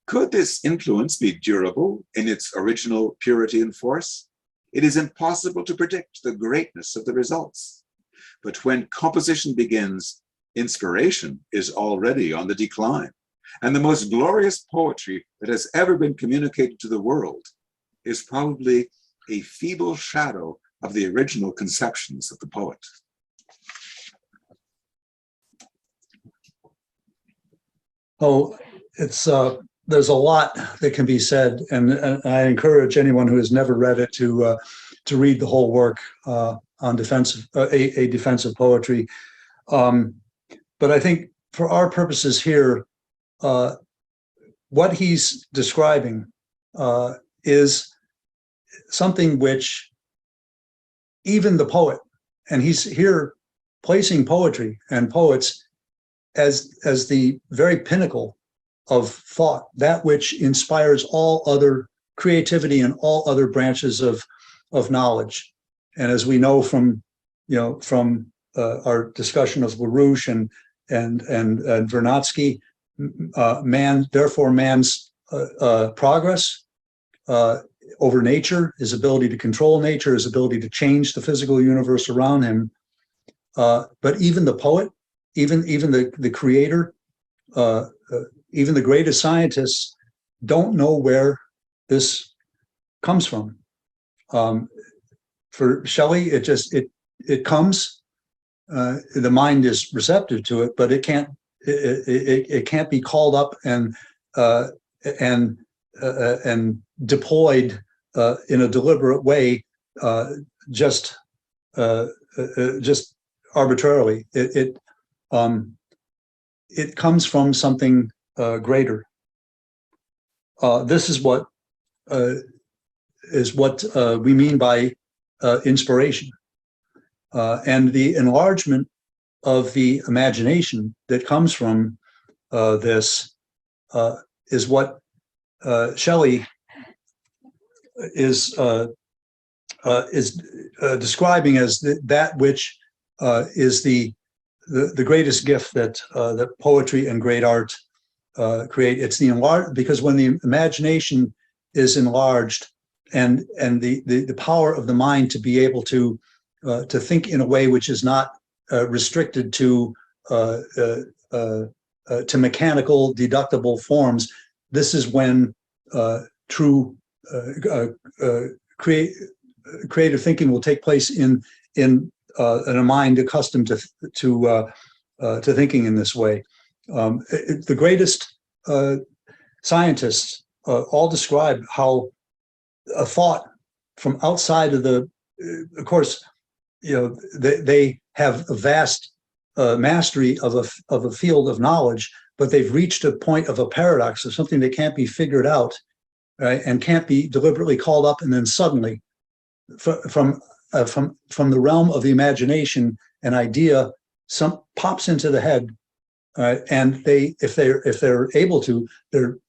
Speaker 3: Could this influence be durable in its original purity and force? It is impossible to predict the greatness of the results. But when composition begins, inspiration is already on the decline. And the most glorious poetry that has ever been communicated to the world is probably a feeble shadow of the original conceptions of the poet.
Speaker 2: Oh, there's a lot that can be said, and I encourage anyone who has never read it to read the whole work on a defense of poetry. But I think for our purposes here, what he's describing is something which even the poet, and he's here placing poetry and poets as the very pinnacle of thought, that which inspires all other creativity and all other branches of knowledge. And as we know from our discussion of LaRouche and Vernadsky, man's progress over nature, his ability to control nature, his ability to change the physical universe around him. But even the poet, even the creator, even the greatest scientists don't know where this comes from. For Shelley, it comes. The mind is receptive to it, but it can't be called up and deployed in a deliberate way, just arbitrarily. It comes from something greater. This is what we mean by inspiration, and the enlargement of the imagination that comes from this is what Shelley is describing as that which is the greatest gift that poetry and great art create. It's the enlarged, because when the imagination is enlarged and the power of the mind to be able to think in a way which is not restricted to mechanical deductible forms, this is when true creative thinking will take place in a mind accustomed to thinking in this way. The greatest scientists all describe how a thought from outside of of course, they have a vast mastery of a field of knowledge, but they've reached a point of a paradox, of something that can't be figured out, right, and can't be deliberately called up, and then suddenly, from the realm of the imagination, an idea pops into the head, and if they're able to,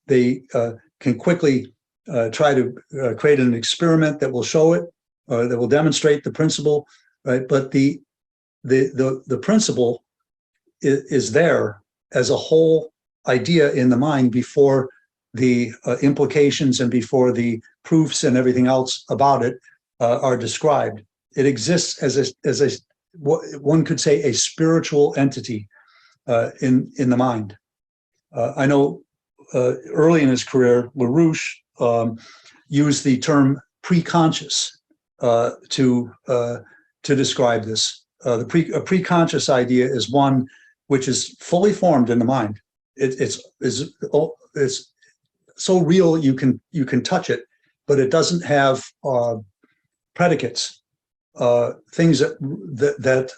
Speaker 2: they can quickly try to create an experiment that will show it, that will demonstrate the principle, right? But the principle is there as a whole idea in the mind before the implications and before the proofs and everything else about it are described. It exists as what one could say a spiritual entity in the mind. I know early in his career, LaRouche used the term preconscious to describe this. A preconscious idea is one which is fully formed in the mind. It's so real you can touch it, but it doesn't have predicates, things that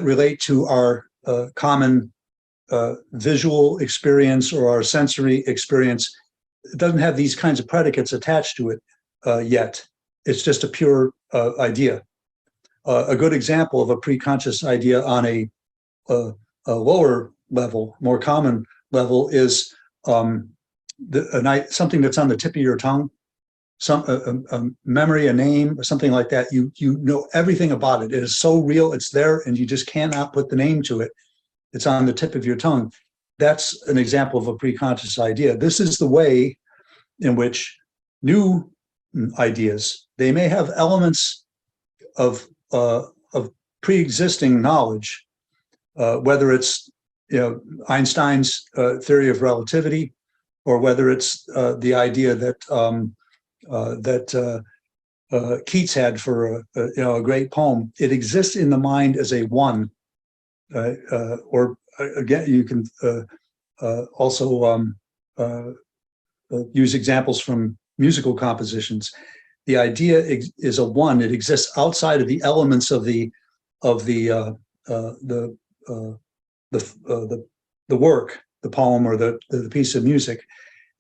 Speaker 2: relate to our common visual experience or our sensory experience. It doesn't have these kinds of predicates attached to it yet. It's just a pure idea. A good example of a preconscious idea on a lower level, more common level, is something that's on the tip of your tongue, a memory, a name, or something like that. You know everything about it. It is so real, it's there, and you just cannot put the name to it. It's on the tip of your tongue. That's an example of a preconscious idea. This is the way in which new ideas, they may have elements of pre-existing knowledge, whether it's Einstein's theory of relativity, or whether it's the idea that Keats had for a great poem. It exists in the mind as a one, or again, you can also use examples from musical compositions. The idea is a one. It exists outside of the elements of the work, the poem, or the piece of music,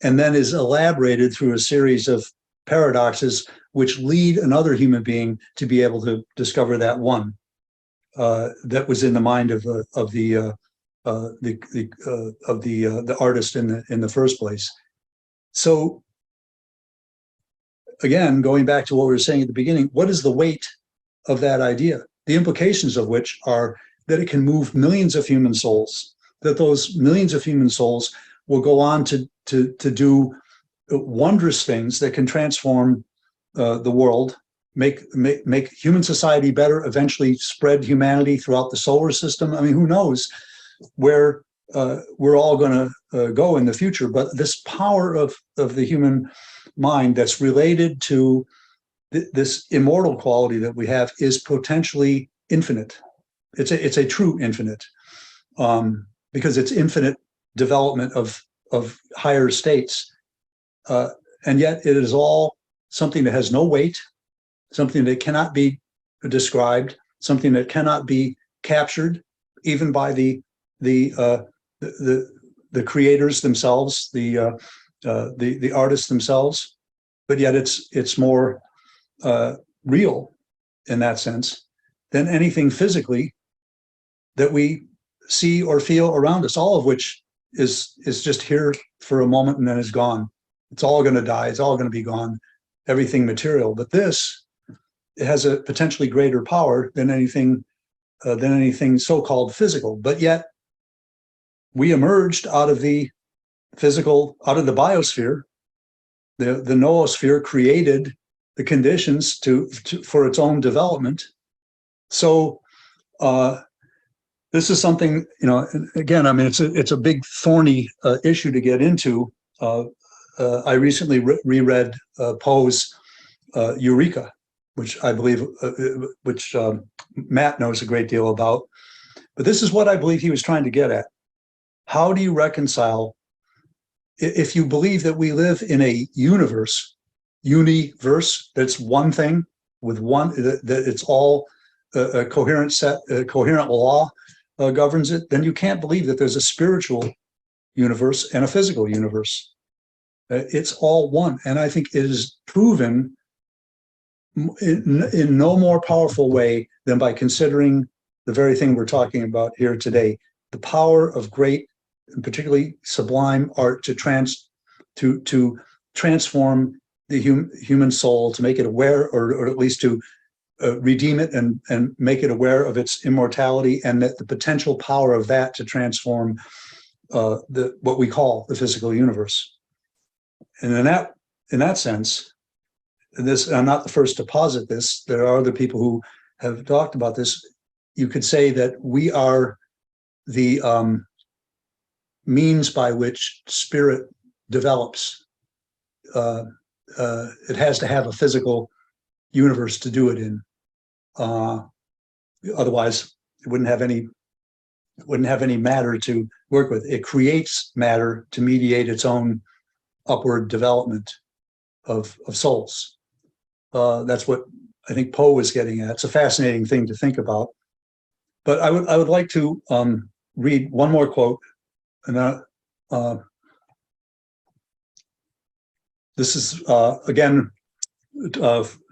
Speaker 2: and then is elaborated through a series of paradoxes which lead another human being to be able to discover that one that was in the mind of the artist in the first place. So again, going back to what we were saying at the beginning, what is the weight of that idea? The implications of which are that it can move millions of human souls, that those millions of human souls will go on to do wondrous things that can transform the world, make human society better, eventually spread humanity throughout the solar system. I mean, who knows where we're all going to go in the future, but this power of the human mind that's related to this immortal quality that we have is potentially infinite. It's a true infinite, because it's infinite development of higher states, and yet it is all something that has no weight, something that cannot be described, something that cannot be captured, even by the creators themselves, the artists themselves. But yet it's more real in that sense than anything physically that we see or feel around us, all of which is just here for a moment and then is gone. It's all going to die. It's all going to be gone. Everything material. But this, it has a potentially greater power than anything so-called physical. But yet we emerged out of the physical, out of the biosphere. The noosphere created the conditions for its own development. So this is something, again, I mean, it's a big thorny issue to get into. I recently reread Poe's Eureka, which I believe, which Matt knows a great deal about. But this is what I believe he was trying to get at. How do you reconcile, if you believe that we live in a universe that's one thing with one, that it's all a coherent set, a coherent law governs it, then you can't believe that there's a spiritual universe and a physical universe. It's all one. And I think it is proven in no more powerful way than by considering the very thing we're talking about here today, the power of great, and particularly sublime art to transform the human soul, to make it aware, or at least to redeem it and make it aware of its immortality, and that the potential power of that to transform what we call the physical universe. And in that sense, this, I'm not the first to posit this, there are other people who have talked about this. You could say that we are the means by which spirit develops. It has to have a physical universe to do it in. Otherwise, it wouldn't have any matter to work with. It creates matter to mediate its own upward development of souls. That's what I think Poe was getting at. It's a fascinating thing to think about. But I would like to read one more quote, and this is again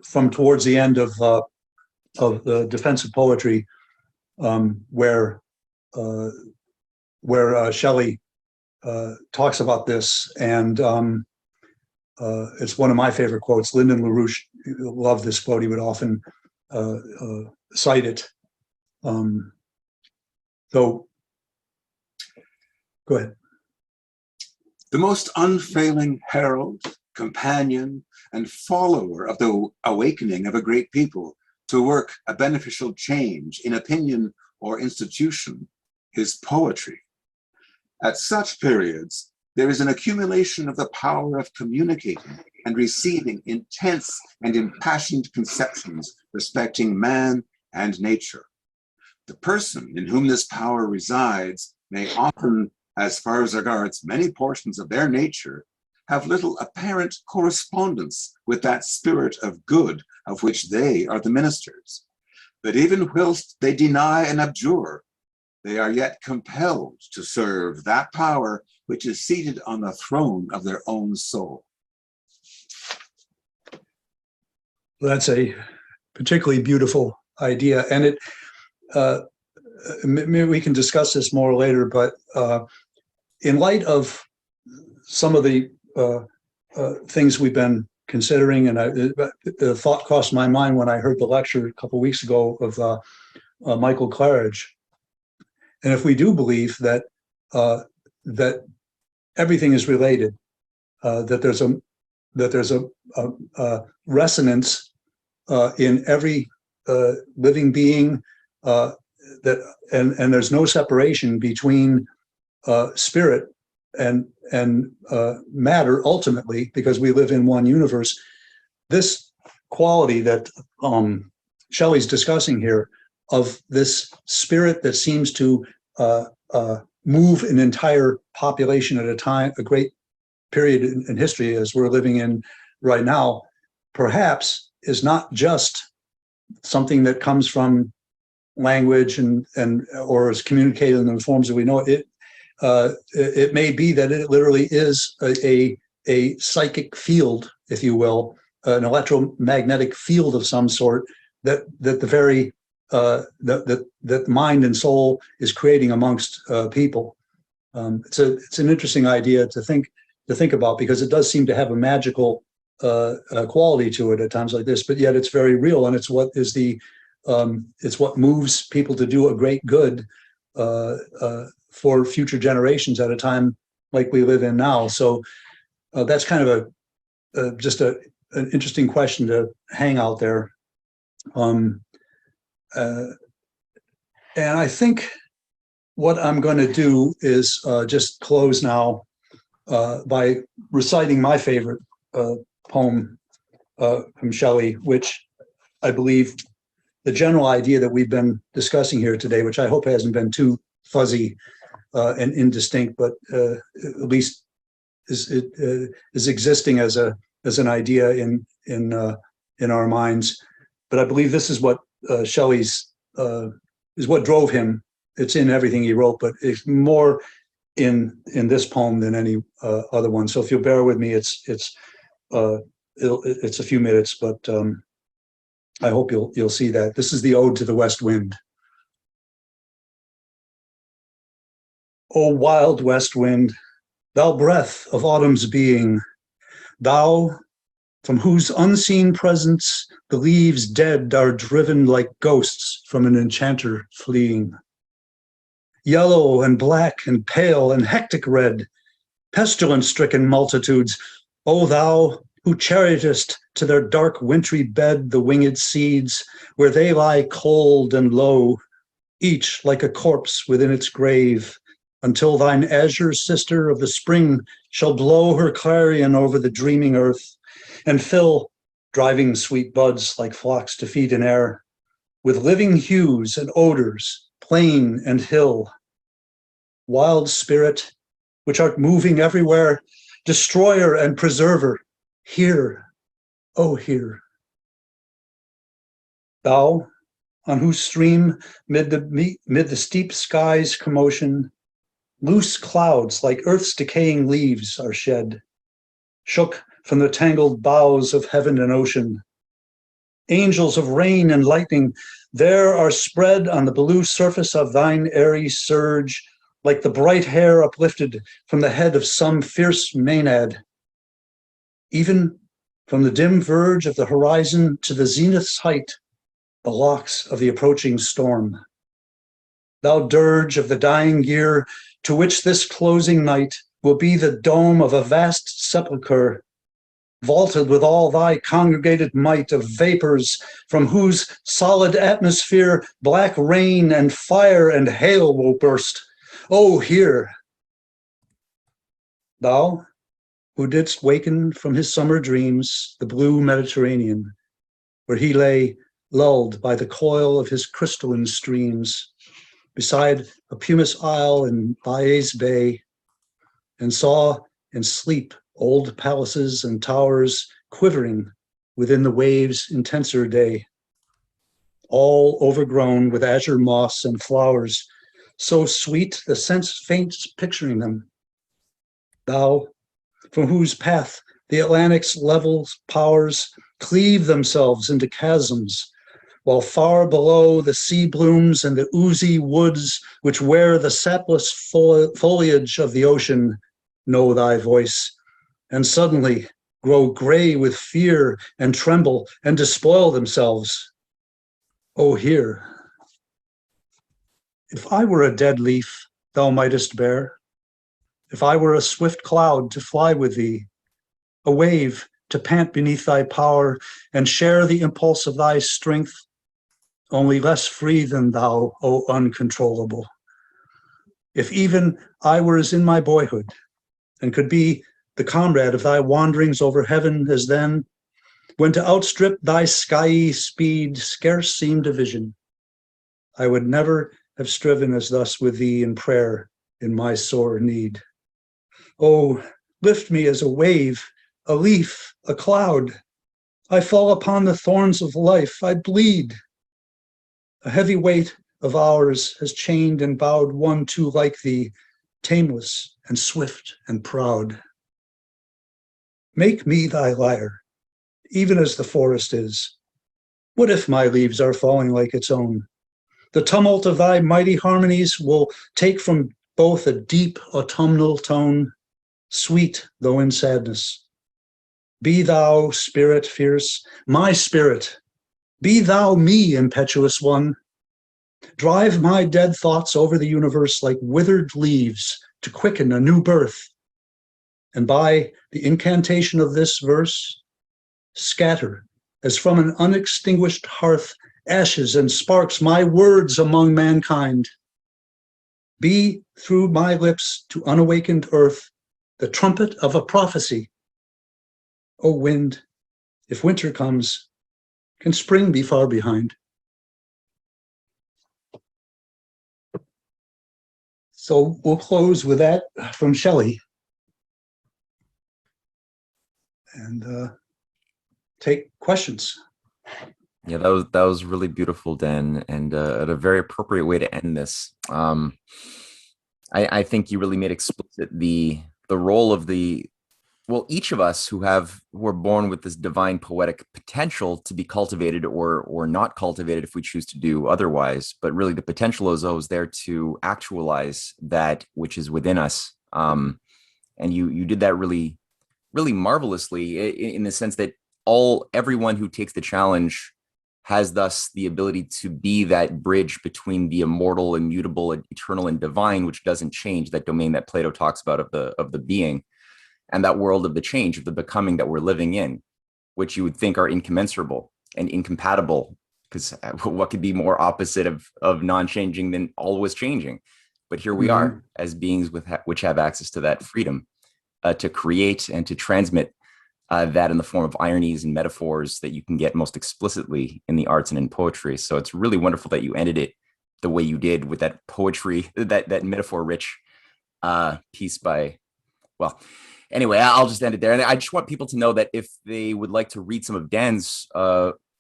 Speaker 2: from towards the end of the defense of poetry, where Shelley talks about this, and it's one of my favorite quotes. Lyndon LaRouche loved this quote. He would often cite it. So, go ahead.
Speaker 3: The most unfailing herald, companion, and follower of the awakening of a great people to work a beneficial change in opinion or institution is poetry. At such periods, there is an accumulation of the power of communicating and receiving intense and impassioned conceptions respecting man and nature. The person in whom this power resides may often, as far as regards many portions of their nature, have little apparent correspondence with that spirit of good of which they are the ministers. But even whilst they deny and abjure, they are yet compelled to serve that power which is seated on the throne of their own soul.
Speaker 2: That's a particularly beautiful idea, and it maybe we can discuss this more later, but in light of some of the things we've been considering, and the thought crossed my mind when I heard the lecture a couple of weeks ago of Michael Claridge. And if we do believe that that everything is related, that there's a resonance in every living being, and there's no separation between spirit and matter ultimately, because we live in one universe. This quality that Shelley's discussing here, of this spirit that seems to move an entire population at a time, a great period in history as we're living in right now, perhaps is not just something that comes from language and or is communicated in the forms that we know it. It may be that it literally is a psychic field, if you will, an electromagnetic field of some sort that the very that mind and soul is creating amongst people. It's an interesting idea to think about, because it does seem to have a magical quality to it at times like this, but yet it's very real, and it's what is it's what moves people to do a great good for future generations at a time like we live in now. So that's kind of just an interesting question to hang out there. And I think what I'm going to do is just close now by reciting my favorite poem from Shelley, which I believe the general idea that we've been discussing here today, which I hope hasn't been too fuzzy and indistinct, but at least is existing as an idea in our minds. But I believe this is what Shelley's is what drove him. It's in everything he wrote, but it's more in this poem than any other one. So if you'll bear with me, it's a few minutes, but I hope you'll see that. This is the Ode to the West Wind. O wild west wind, thou breath of autumn's being, thou from whose unseen presence the leaves dead are driven like ghosts from an enchanter fleeing. Yellow and black and pale and hectic red, pestilence-stricken multitudes, O thou who chariotest to their dark wintry bed the winged seeds, where they lie cold and low, each like a corpse within its grave, until thine azure sister of the spring shall blow her clarion over the dreaming earth, and fill driving sweet buds like flocks to feed in air, with living hues and odors, plain and hill. Wild spirit, which art moving everywhere, destroyer and preserver, hear, oh hear. Thou, on whose stream, mid the steep sky's commotion, loose clouds like earth's decaying leaves are shed, shook from the tangled boughs of heaven and ocean. angels of rain and lightning, there are spread on the blue surface of thine airy surge, like the bright hair uplifted from the head of some fierce maenad. Even from the dim verge of the horizon to the zenith's height, the locks of the approaching storm. Thou dirge of the dying year, to which this closing night will be the dome of a vast sepulchre, vaulted with all thy congregated might of vapors, from whose solid atmosphere black rain and fire and hail will burst. Oh, hear! Thou, who didst waken from his summer dreams the blue Mediterranean, where he lay lulled by the coil of his crystalline streams, beside a pumice isle in Baia's Bay, and saw in sleep old palaces and towers quivering within the waves' intenser day, all overgrown with azure moss and flowers, so sweet the sense faints picturing them. Thou, from whose path the Atlantic's level powers cleave themselves into chasms, while far below the sea blooms and the oozy woods which wear the sapless foliage of the ocean know thy voice, and suddenly grow gray with fear and tremble and despoil themselves. Oh, hear! If I were a dead leaf thou mightest bear, if I were a swift cloud to fly with thee, a wave to pant beneath thy power and share the impulse of thy strength, only less free than thou, O uncontrollable. If even I were as in my boyhood, and could be the comrade of thy wanderings over heaven as then, when to outstrip thy skyey speed scarce seemed a vision, I would never have striven as thus with thee in prayer in my sore need. Oh, lift me as a wave, a leaf, a cloud. I fall upon the thorns of life, I bleed. A heavy weight of ours has chained and bowed one too like thee, tameless and swift and proud. Make me thy lyre, even as the forest is. What if my leaves are falling like its own? The tumult of thy mighty harmonies will take from both a deep autumnal tone, sweet though in sadness. Be thou, spirit fierce, my spirit. Be thou me, impetuous one. Drive my dead thoughts over the universe like withered leaves to quicken a new birth. And by the incantation of this verse, scatter, as from an unextinguished hearth, ashes and sparks my words among mankind. Be through my lips to unawakened earth the trumpet of a prophecy. O wind, if winter comes, can spring be far behind? So we'll close with that from Shelley and take questions.
Speaker 4: Yeah, that was really beautiful, Dan, and a very appropriate way to end this. I think you really made explicit the role of each of us who are born with this divine poetic potential to be cultivated or not cultivated if we choose to do otherwise. But really, the potential is always there to actualize that which is within us. And you did that really, really marvelously in the sense that everyone who takes the challenge has thus the ability to be that bridge between the immortal, immutable, eternal, and divine, which doesn't change, that domain that Plato talks about of the being, and that world of the change, of the becoming that we're living in, which you would think are incommensurable and incompatible, because what could be more opposite of non-changing than always changing? But here we are as beings which have access to that freedom to create and to transmit that in the form of ironies and metaphors that you can get most explicitly in the arts and in poetry. So it's really wonderful that you ended it the way you did with that poetry, that metaphor-rich piece by, well, anyway, I'll just end it there. And I just want people to know that if they would like to read some of Dan's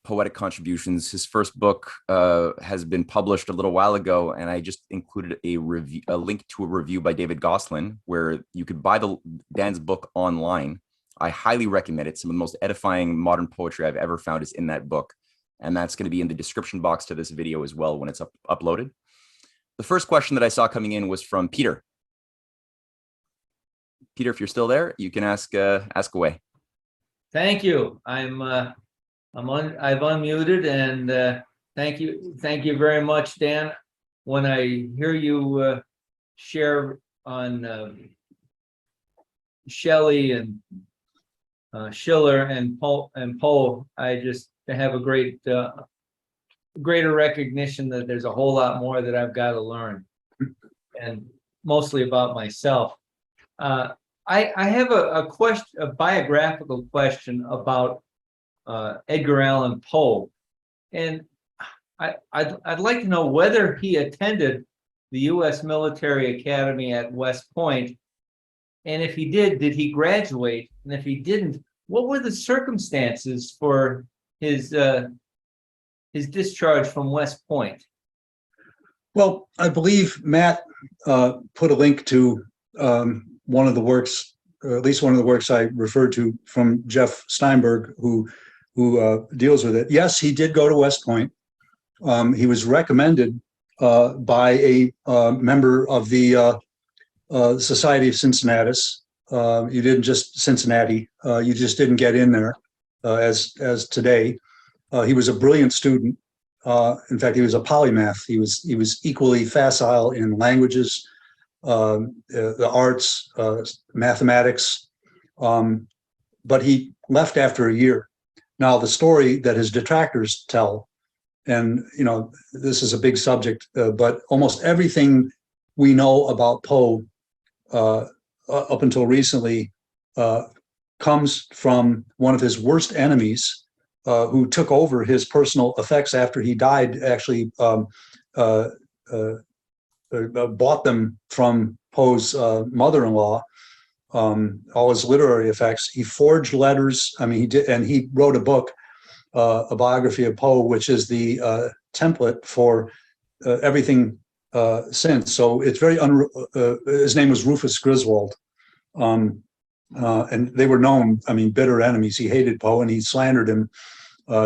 Speaker 4: poetic contributions, his first book has been published a little while ago, and I just included a link to a review by David Gosselin, where you could buy Dan's book online. I highly recommend it. Some of the most edifying modern poetry I've ever found is in that book. and that's going to be in the description box to this video as well when it's uploaded. The first question that I saw coming in was from Peter. Peter, if you're still there, you can ask away.
Speaker 5: Thank you. I've unmuted, and thank you very much, Dan. When I hear you share on Shelley and Schiller and Poe, I just have a greater recognition that there's a whole lot more that I've got to learn, and mostly about myself. I have a biographical question about Edgar Allan Poe, and I'd like to know whether he attended the U.S. Military Academy at West Point, and if he did he graduate? And if he didn't, what were the circumstances for his discharge from West Point?
Speaker 2: Well, I believe Matt put a link to one of the works, or at least one of the works I referred to from Jeff Steinberg, who deals with it. Yes, he did go to West Point. He was recommended by a member of the Society of Cincinnatus. You didn't just Cincinnati. You just didn't get in there as today. He was a brilliant student. In fact, he was a polymath. He was equally facile in languages, the arts, mathematics, but he left after a year. Now, the story that his detractors tell, and this is a big subject, but almost everything we know about Poe up until recently comes from one of his worst enemies, who took over his personal effects after he died. Actually, bought them from Poe's mother-in-law, all his literary effects. He forged letters. I mean, he did, and he wrote a book, a biography of Poe, which is the template for everything since. So it's very his name was Rufus Griswold, and they were known, I mean, bitter enemies. He hated Poe, and he slandered him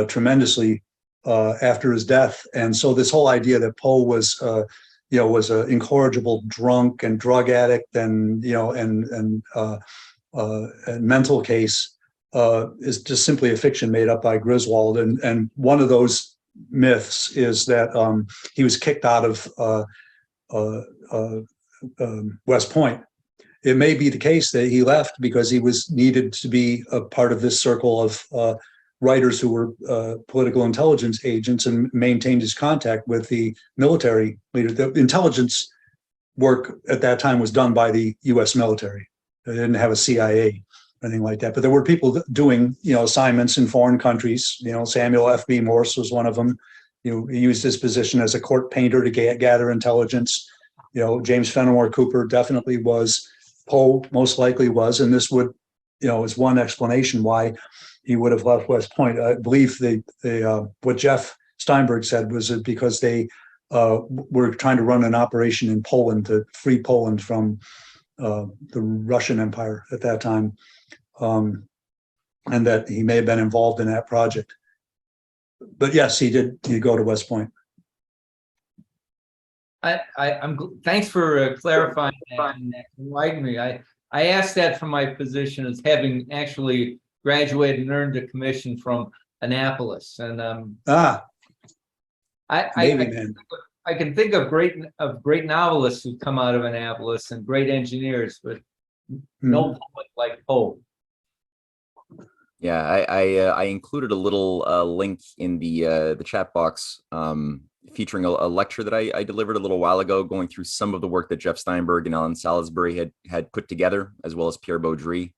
Speaker 2: tremendously after his death. And so this whole idea that Poe was was an incorrigible drunk and drug addict and mental case is just simply a fiction made up by Griswold. And one of those myths is that he was kicked out of West Point. It may be the case that he left because he was needed to be a part of this circle of writers who were political intelligence agents and maintained his contact with the military leader. The intelligence work at that time was done by the U.S. military. They didn't have a CIA or anything like that. But there were people doing, assignments in foreign countries. Samuel F.B. Morse was one of them. He used his position as a court painter to gather intelligence. James Fenimore Cooper definitely was. Poe most likely was. And this would, is one explanation why he would have left West Point. I believe what Jeff Steinberg said was that because they were trying to run an operation in Poland to free Poland from the Russian Empire at that time, and that he may have been involved in that project. But yes, he did go to West Point.
Speaker 5: Thanks for clarifying that and enlightening me. I asked that from my position as having actually graduated and earned a commission from Annapolis, and I can think of great novelists who come out of Annapolis and great engineers, but no poet like Poe.
Speaker 4: Yeah, I included a little link in the chat box featuring a lecture that I delivered a little while ago, going through some of the work that Jeff Steinberg and Alan Salisbury had put together, as well as Pierre Baudry,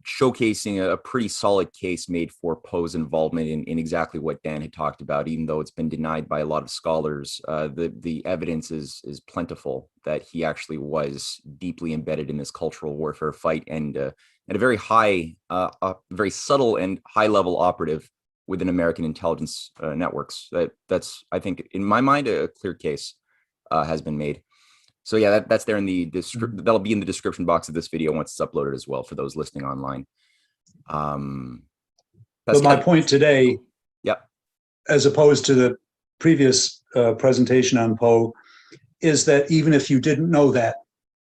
Speaker 4: showcasing a pretty solid case made for Poe's involvement in exactly what Dan had talked about. Even though it's been denied by a lot of scholars, the evidence is plentiful that he actually was deeply embedded in this cultural warfare fight, and a very very subtle and high level operative within American intelligence networks. That's, I think, in my mind, a clear case has been made. So yeah, that's there in the that'll be in the description box of this video once it's uploaded as well for those listening online.
Speaker 2: But my
Speaker 4: Pascal,
Speaker 2: point today,
Speaker 4: yep.
Speaker 2: as opposed to the previous presentation on Poe, is that even if you didn't know that,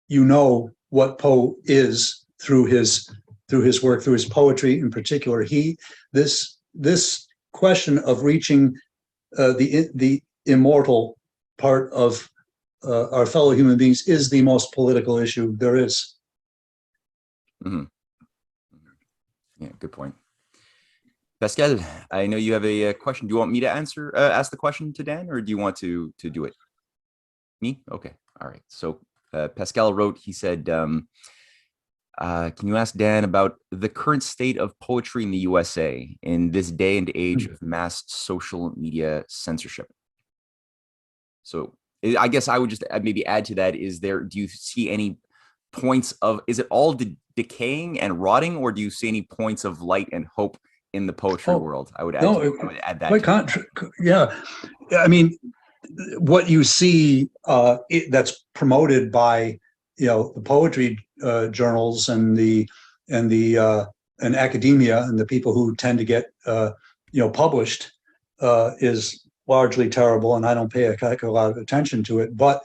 Speaker 2: you know what Poe is through his work, through his poetry in particular. This question of reaching the immortal part of our fellow human beings is the most political issue there is.
Speaker 4: Mm-hmm. Yeah, good point. Pascal, I know you have a question. Do you want me to ask the question to Dan, or do you want to do it? Me? Okay. All right. So Pascal wrote, he said, can you ask Dan about the current state of poetry in the USA in this day and age of mass social media censorship? So I guess I would just maybe add to that, do you see any points of, is it all decaying and rotting, or do you see any points of light and hope in the poetry world? I would add that.
Speaker 2: Yeah. I mean, what you see that's promoted by the poetry journals and academia and the people who tend to get published is largely terrible, and I don't pay a lot of attention to it. But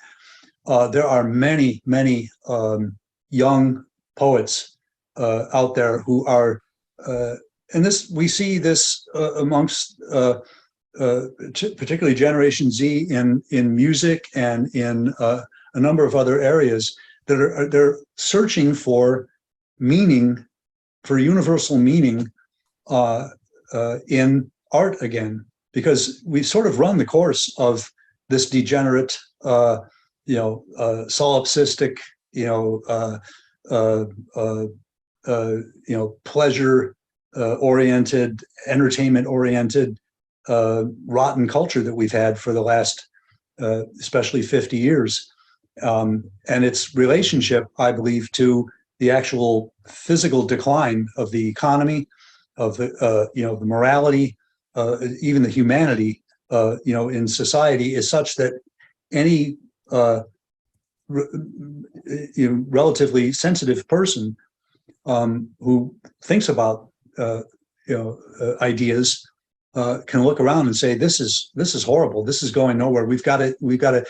Speaker 2: there are many young poets out there who are, and we see this amongst particularly Generation Z in music and in a number of other areas, that they're searching for meaning, for universal meaning in art again, because we've sort of run the course of this degenerate, solipsistic, pleasure oriented, entertainment oriented, rotten culture that we've had for the last, especially 50 years. And its relationship, I believe, to the actual physical decline of the economy, of the morality, even the humanity, in society, is such that any relatively sensitive person who thinks about ideas can look around and say, this is horrible. This is going nowhere. We've got to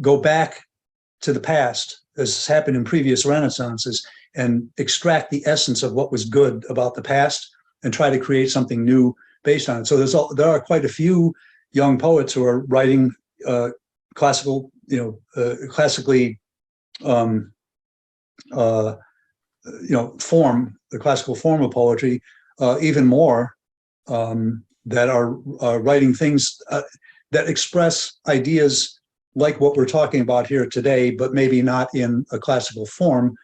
Speaker 2: go back to the past, as has happened in previous renaissances, and extract the essence of what was good about the past and try to create something new based on it. So there are quite a few young poets who are writing classically form, the classical form of poetry, even more, that are writing things that express ideas like what we're talking about here today, but maybe not in a classical form.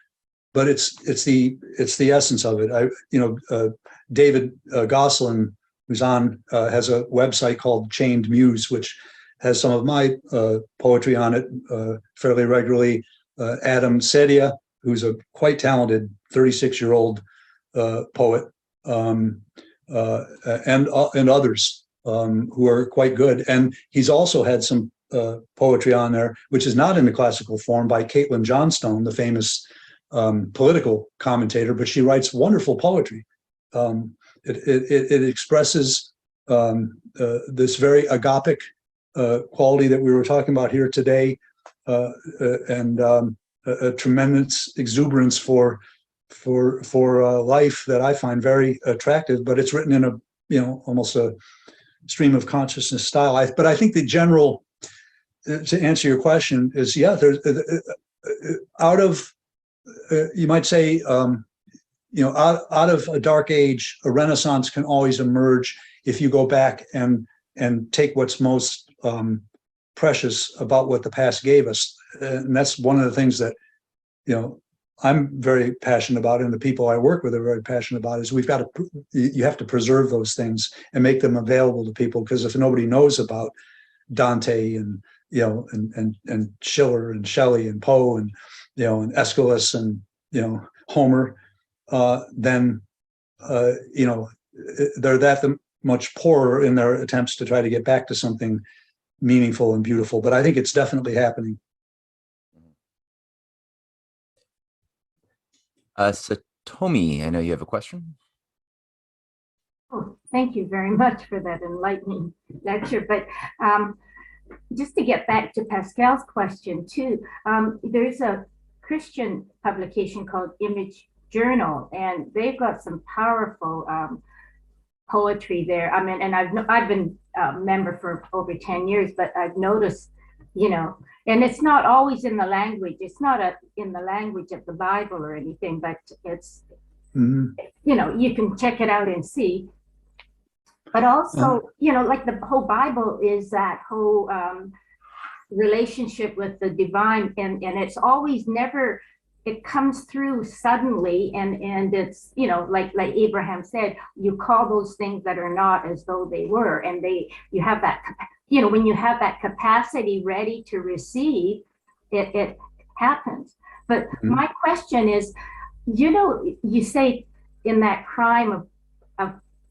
Speaker 2: But it's the essence of it. David Gosselin, who's on, has a website called Chained Muse, which has some of my poetry on it fairly regularly. Adam Sedia, who's a quite talented 36-year-old poet, and others who are quite good. And he's also had some poetry on there, which is not in the classical form, by Caitlin Johnstone, the famous political commentator, but she writes wonderful poetry. It expresses this very agapic quality that we were talking about here today, and a tremendous exuberance for life that I find very attractive. But it's written in a almost a stream of consciousness style. But I think the general, to answer your question, is there's out of you might say, out of a dark age, a renaissance can always emerge if you go back and take what's most precious about what the past gave us. And that's one of the things that I'm very passionate about, and the people I work with are very passionate about, is you have to preserve those things and make them available to people, because if nobody knows about Dante and and Schiller and Shelley and Poe and and Aeschylus and Homer, then they're that much poorer in their attempts to try to get back to something meaningful and beautiful. But I think it's definitely happening.
Speaker 4: Satomi, I know you have a question.
Speaker 6: Thank you very much for that enlightening lecture. But just to get back to Pascal's question too, there's a Christian publication called Image Journal, and they've got some powerful poetry there. I mean, and I've been a member for over 10 years, but I've noticed, you know, and it's not always in the language. It's not in the language of the Bible or anything, but it's, you know, you can check it out and see. But also, you know, like the whole Bible is that whole relationship with the divine, and it's always never, it comes through suddenly, and it's, you know, like Abraham said, you call those things that are not as though they were, and you have that, you know, when you have that capacity ready to receive, it happens. But my question is, you know, you say in that crime of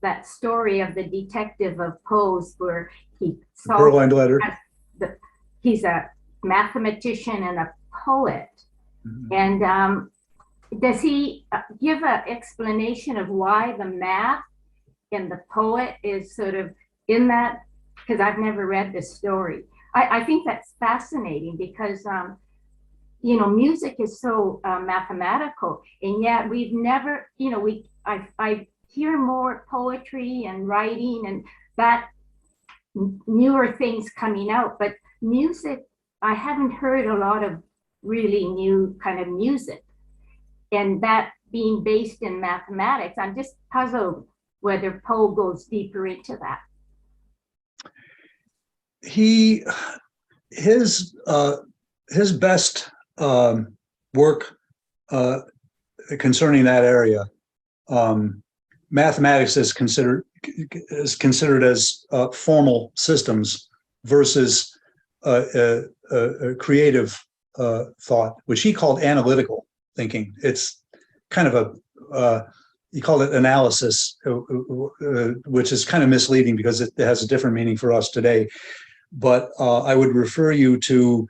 Speaker 6: that story of the detective of Poe's, where he
Speaker 2: Purloined Letter.
Speaker 6: He's a mathematician and a poet. And does he give an explanation of why the math and the poet is sort of in that? Because I've never read this story. I think that's fascinating because, you know, music is so mathematical, and yet we've never, you know, I hear more poetry and writing and that newer things coming out, but music, I haven't heard a lot of really new kind of music, and that being based in mathematics, I'm just puzzled whether Poe goes deeper into that.
Speaker 2: His best work concerning that area, mathematics is considered as formal systems versus a creative thought, which he called analytical thinking. It's kind of he called it analysis, which is kind of misleading because it has a different meaning for us today. But I would refer you to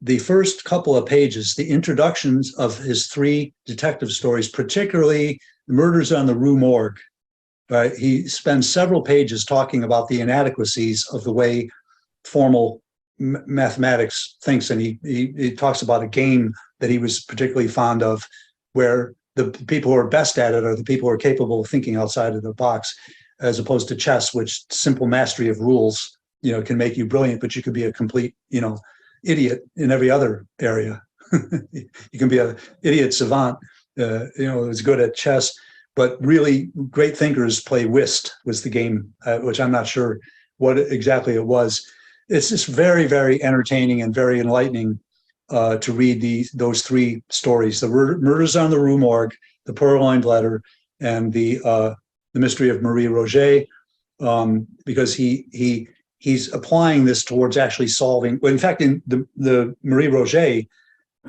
Speaker 2: the first couple of pages, the introductions of his 3 detective stories, particularly Murders on the Rue Morgue. He spends several pages talking about the inadequacies of the way formal mathematics thinks, and he talks about a game that he was particularly fond of, where the people who are best at it are the people who are capable of thinking outside of the box, as opposed to chess, which simple mastery of rules, you know, can make you brilliant, but you could be a complete, you know, idiot in every other area. You can be an idiot savant, you know, who's good at chess, but really great thinkers play whist, was the game, which I'm not sure what exactly it was. It's just very, very entertaining and very enlightening to read those 3 stories: the Murders on the Rue Morgue, the Purloined Letter, and the Mystery of Marie Roget, because he's applying this towards actually solving. Well, in fact, in the Marie Roget,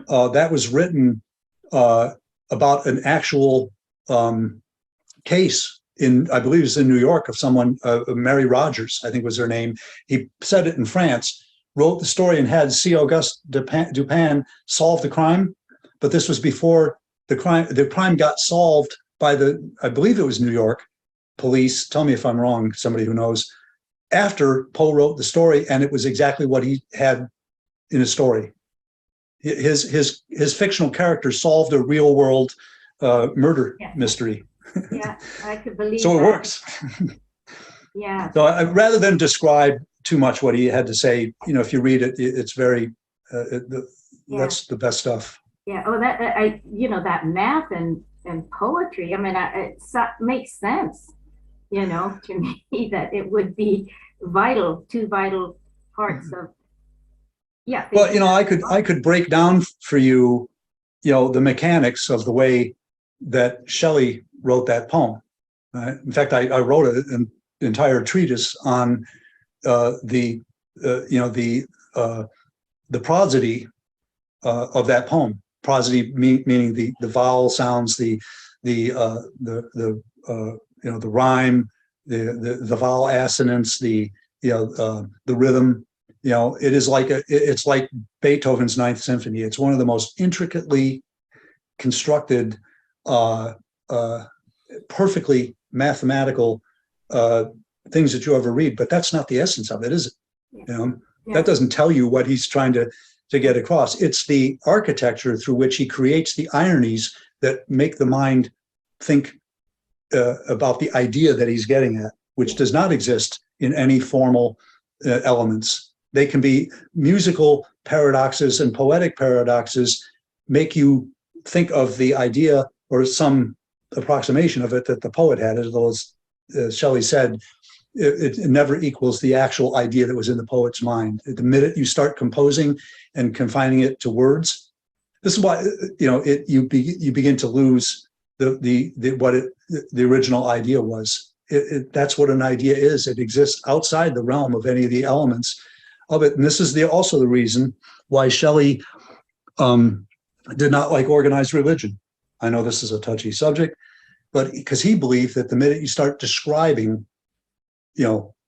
Speaker 2: that was written about an actual case in, I believe it's in New York, of someone, Mary Rogers, I think was her name. He said it in France, wrote the story, and had C. Auguste Dupin solve the crime. But this was before the crime got solved by I believe it was New York police. Tell me if I'm wrong, somebody who knows. After Poe wrote the story, and it was exactly what he had in his story. His fictional character solved a real world murder mystery.
Speaker 6: Yeah, I could believe
Speaker 2: so it
Speaker 6: that.
Speaker 2: works.
Speaker 6: Yeah.
Speaker 2: So rather than describe too much what he had to say, you know, if you read it, it's very, that's the best stuff.
Speaker 6: Yeah. Oh, you know, that math and poetry, I mean, it makes sense, you know, to me, that it would be vital, 2 vital parts of, yeah.
Speaker 2: Well, you know, I could break down for you, you know, the mechanics of the way that Shelley wrote that poem. In fact, I wrote an entire treatise on the prosody of that poem. Prosody meaning the vowel sounds, the rhyme, the vowel assonance, the rhythm. You know, it is it's like Beethoven's Ninth Symphony. It's one of the most intricately constructed, perfectly mathematical things that you ever read, but that's not the essence of it, is it?
Speaker 6: Yeah.
Speaker 2: You know,
Speaker 6: Yeah.
Speaker 2: that doesn't tell you what he's trying to get across. It's the architecture through which he creates the ironies that make the mind think about the idea that he's getting at, which does not exist in any formal elements. They can be musical paradoxes and poetic paradoxes, make you think of the idea or some approximation of it that the poet had, as though, as Shelley said, it never equals the actual idea that was in the poet's mind. The minute you start composing and confining it to words, this is why you begin to lose the original idea was. That's what an idea is. It exists outside the realm of any of the elements of it, and this is also the reason why Shelley did not like organized religion. I know this is a touchy subject, but because he believed that the minute you start describing,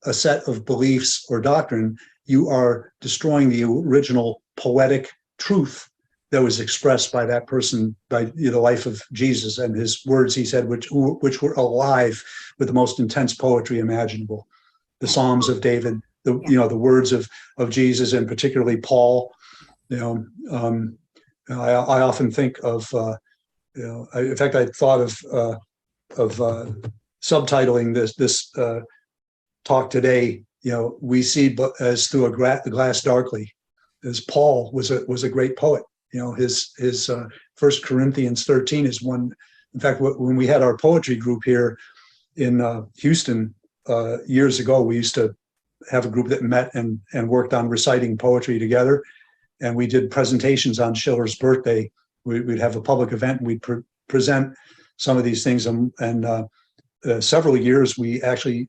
Speaker 2: a set of beliefs or doctrine, you are destroying the original poetic truth that was expressed by that person, by the life of Jesus and his words, he said, which were alive with the most intense poetry imaginable. The Psalms of David, the words of Jesus, and particularly Paul. I often think of, in fact, I thought of subtitling this talk today. We see as through a glass darkly, as Paul was a great poet. His 1 Corinthians 13 is one. In fact, when we had our poetry group here in Houston years ago, we used to have a group that met and worked on reciting poetry together. And we did presentations on Schiller's birthday. We'd have a public event and we'd present some of these things. And several years, we actually,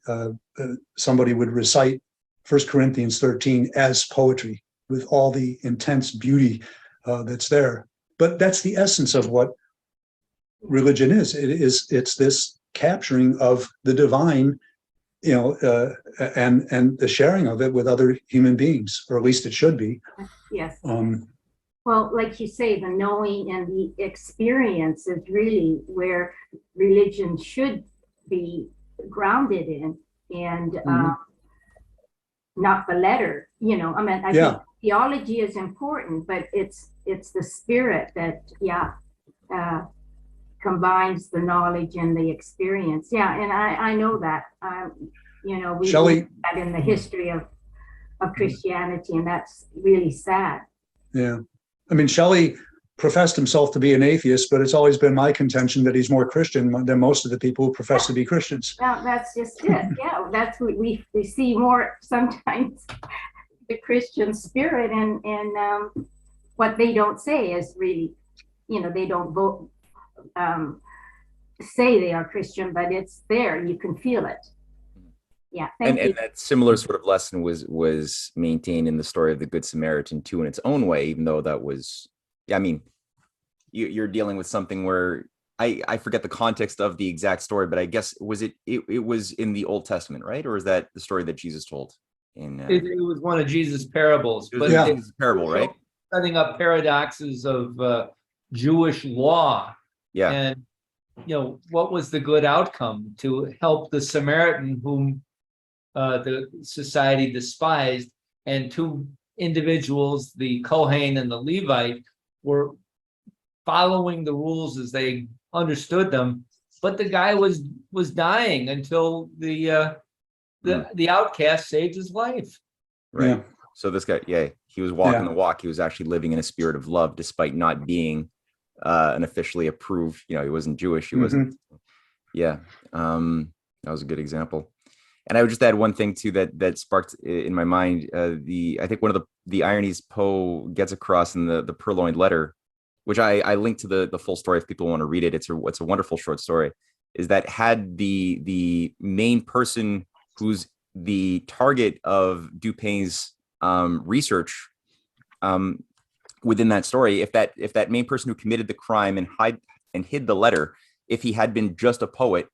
Speaker 2: somebody would recite 1 Corinthians 13 as poetry with all the intense beauty that's there. But that's the essence of what religion is. It's this capturing of the divine, and the sharing of it with other human beings, or at least it should be.
Speaker 6: Yes. Well, like you say, the knowing and the experience is really where religion should be grounded in, and not the letter. I think theology is important, but it's the spirit that combines the knowledge and the experience. And I know that. We
Speaker 2: Shelley,
Speaker 6: that in the history of Christianity, and that's really sad.
Speaker 2: Yeah. Shelley professed himself to be an atheist, but it's always been my contention that he's more Christian than most of the people who profess to be Christians.
Speaker 6: Well, that's just it. Yeah, that's what we see more sometimes. The Christian spirit, and what they don't say is really, they don't say they are Christian, but it's there. You can feel it. Yeah, thank you.
Speaker 4: And that similar sort of lesson was maintained in the story of the Good Samaritan too, in its own way, even though that was, you're dealing with something where I forget the context of the exact story, but I guess it was in the Old Testament, right? Or is that the story that Jesus told?
Speaker 5: It was one of Jesus' parables,
Speaker 4: but Jesus' parable, right?
Speaker 5: Setting up paradoxes of Jewish law. Yeah. And what was the good outcome? To help the Samaritan whom the society despised, and two individuals, the Kohen and the Levite, were following the rules as they understood them, but the guy was dying until the outcast saved his life.
Speaker 4: Right. Yeah. So this guy, he was walking the walk. He was actually living in a spirit of love, despite not being an officially approved. He wasn't Jewish. He wasn't. Yeah. That was a good example. And I would just add one thing too that sparked in my mind. I think one of the ironies Poe gets across in the Purloined Letter, which I linked to the full story if people want to read it. It's a wonderful short story. Is that had the main person who's the target of Dupin's research within that story, if that main person who committed the crime and hid the letter, if he had been just a poet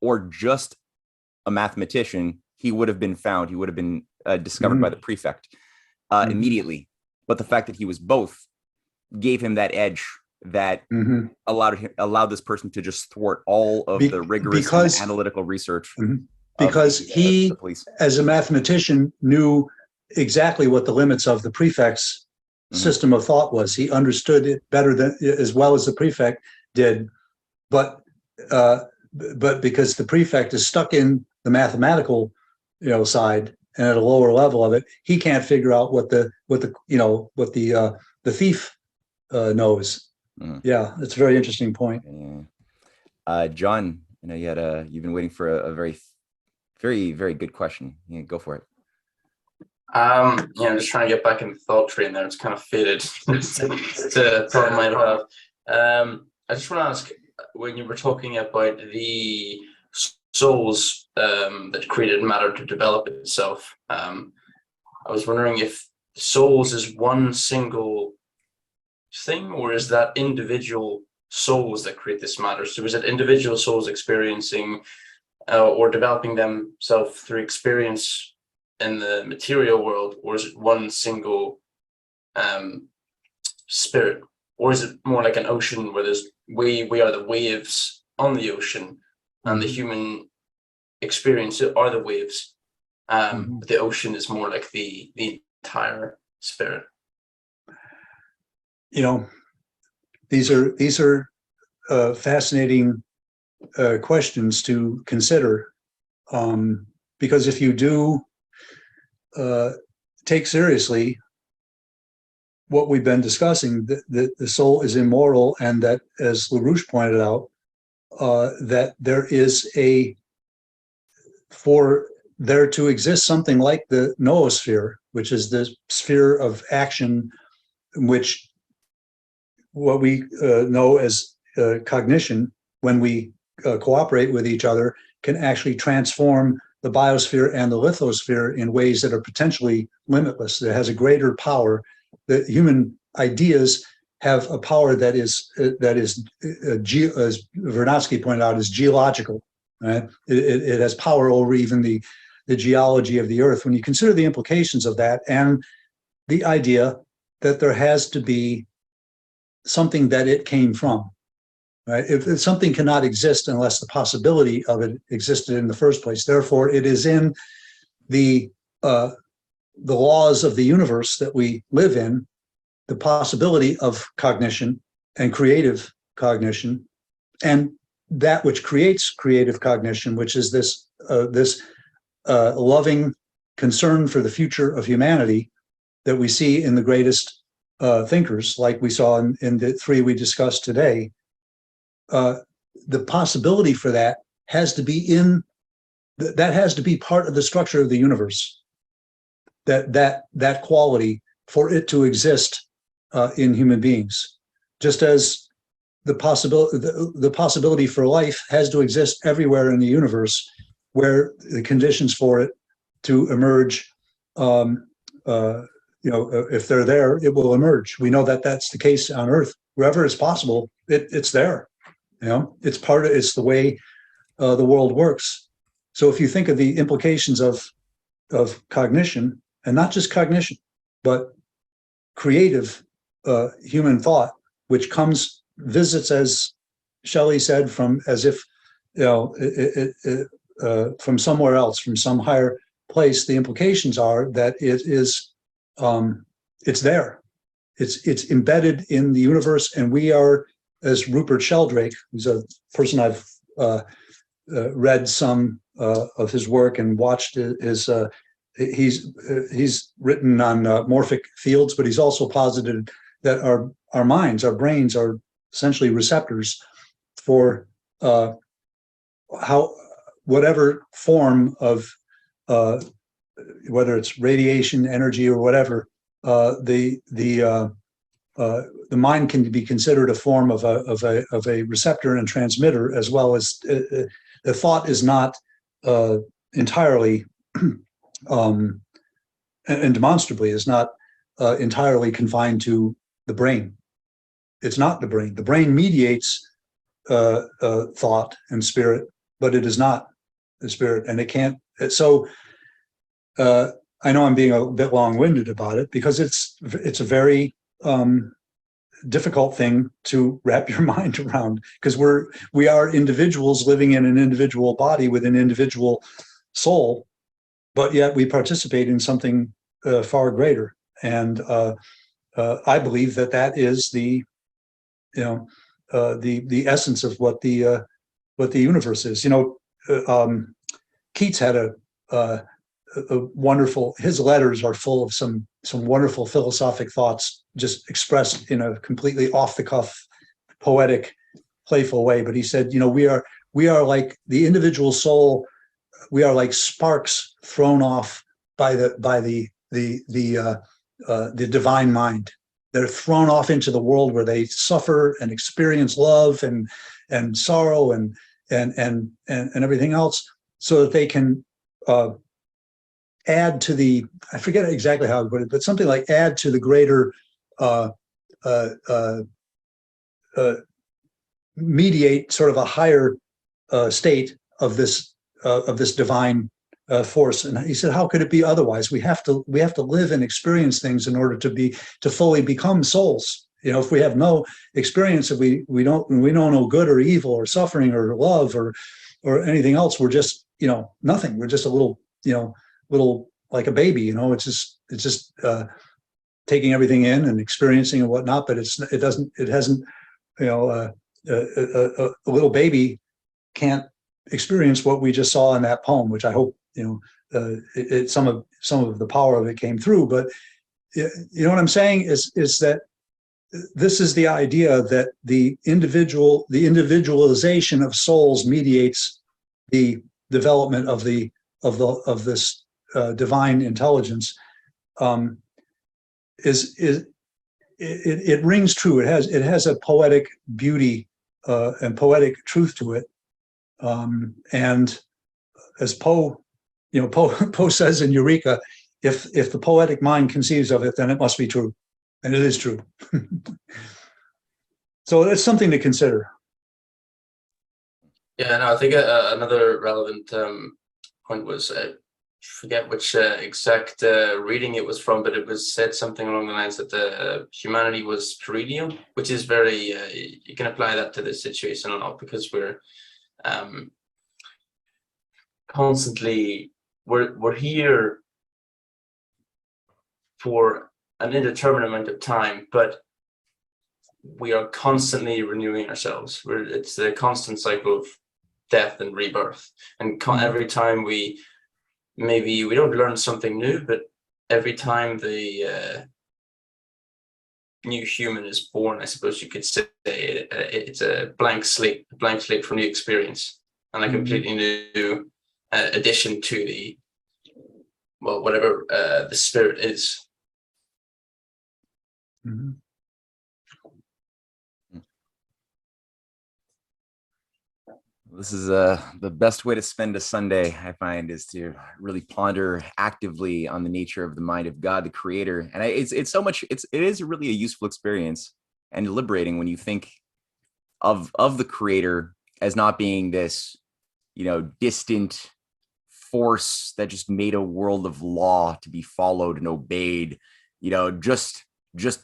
Speaker 4: or just a mathematician, he would have been found. He would have been discovered by the prefect immediately. But the fact that he was both gave him that edge that allowed this person to just thwart all of the rigorous analytical research.
Speaker 2: because he,
Speaker 4: the police.
Speaker 2: as a mathematician, knew exactly what the limits of the prefect's system of thought was. He understood it better than, as well as the prefect did, but because the prefect is stuck in the mathematical, side and at a lower level of it, he can't figure out what the thief knows. Yeah, it's a very interesting point.
Speaker 4: Yeah. John, you've been waiting for a very, very, very good question. Yeah, go for it.
Speaker 7: I'm just trying to get back in the thought train there. It's kind of faded to problem I have. I just want to ask, when you were talking about the souls that created matter to develop itself, I was wondering if souls is one single thing, or is that individual souls that create this matter? So is it individual souls experiencing or developing themselves through experience in the material world, or is it one single spirit, or is it more like an ocean where we are the waves on the ocean, and the human experience are the waves, but the ocean is more like the entire spirit?
Speaker 2: These are fascinating questions to consider, because if you do take seriously what we've been discussing, that the soul is immortal, and that, as LaRouche pointed out, that there is for there to exist something like the noosphere, which is the sphere of action, which what we know as cognition, when we cooperate with each other, can actually transform the biosphere and the lithosphere in ways that are potentially limitless. It has a greater power. The human ideas have a power that is as Vernadsky pointed out, is geological. Right? It has power over even the geology of the earth. When you consider the implications of that, and the idea that there has to be something that it came from, right? If something cannot exist unless the possibility of it existed in the first place. Therefore, it is in the laws of the universe that we live in, the possibility of cognition and creative cognition, and that which creates creative cognition, which is this loving concern for the future of humanity that we see in the greatest thinkers, like we saw in the three we discussed today. The possibility for that has to be has to be part of the structure of the universe. That quality, for it to exist in human beings, just as the possibility for life has to exist everywhere in the universe, where the conditions for it to emerge, if they're there, it will emerge. We know that that's the case on Earth. Wherever it's possible, it's there. It's it's the way the world works. So if you think of the implications of cognition, and not just cognition, but creative human thought, which visits, as Shelley said, from as if from somewhere else, from some higher place. The implications are that it's there, it's embedded in the universe, and we are, as Rupert Sheldrake, who's a person I've read some of his work and watched his. He's written on morphic fields, but he's also posited that our minds, our brains, are essentially receptors for whatever form of whether it's radiation, energy, or whatever. The mind can be considered a form of a receptor and transmitter, as well as the thought is not entirely and demonstrably is not entirely confined to the brain. It's not the brain. The brain mediates thought and spirit, but it is not the spirit, and it can't. So I know I'm being a bit long-winded about it, because it's a very difficult thing to wrap your mind around, because we are individuals living in an individual body with an individual soul, but yet we participate in something far greater. And I believe that that is the essence of what the universe is. Keats had a wonderful. His letters are full of some wonderful philosophic thoughts, just expressed in a completely off the cuff, poetic, playful way. But he said, we are like the individual soul. We are like sparks thrown off by the divine mind. They're thrown off into the world where they suffer and experience love and sorrow and everything else, so that they can add to the, I forget exactly how I put it, but something like add to the greater mediate sort of a higher state of this divine force. And he said, how could it be otherwise? We have to live and experience things in order to fully become souls. If we have no experience, if we don't know good or evil or suffering or love or anything else, we're just nothing. We're just a little like a baby. It's just taking everything in and experiencing and whatnot. But it hasn't a little baby can't experience what we just saw in that poem, which I hope some of the power of it came through. But what I'm saying is that this is the idea that the individualization of souls mediates the development of this divine intelligence. It rings true. It has a poetic beauty and poetic truth to it. And as Poe says in Eureka, if the poetic mind conceives of it, then it must be true, and it is true. So it's something to consider.
Speaker 7: Yeah, no, I think another relevant point was, I forget which exact reading it was from, but it was said something along the lines that humanity was perennial, which is very, you can apply that to this situation or not, because we're constantly, we're here for an indeterminate amount of time, but we are constantly renewing ourselves. It's the constant cycle of death and rebirth, and every time we don't learn something new, but every time the new human is born, I suppose you could say, it's a blank slate for new experience, and a completely new addition to the, well, whatever the spirit is.
Speaker 2: Mm-hmm.
Speaker 4: This is the best way to spend a Sunday, I find, is to really ponder actively on the nature of the mind of God, the Creator. And it is really a useful experience and liberating when you think of the Creator as not being this, distant force that just made a world of law to be followed and obeyed, just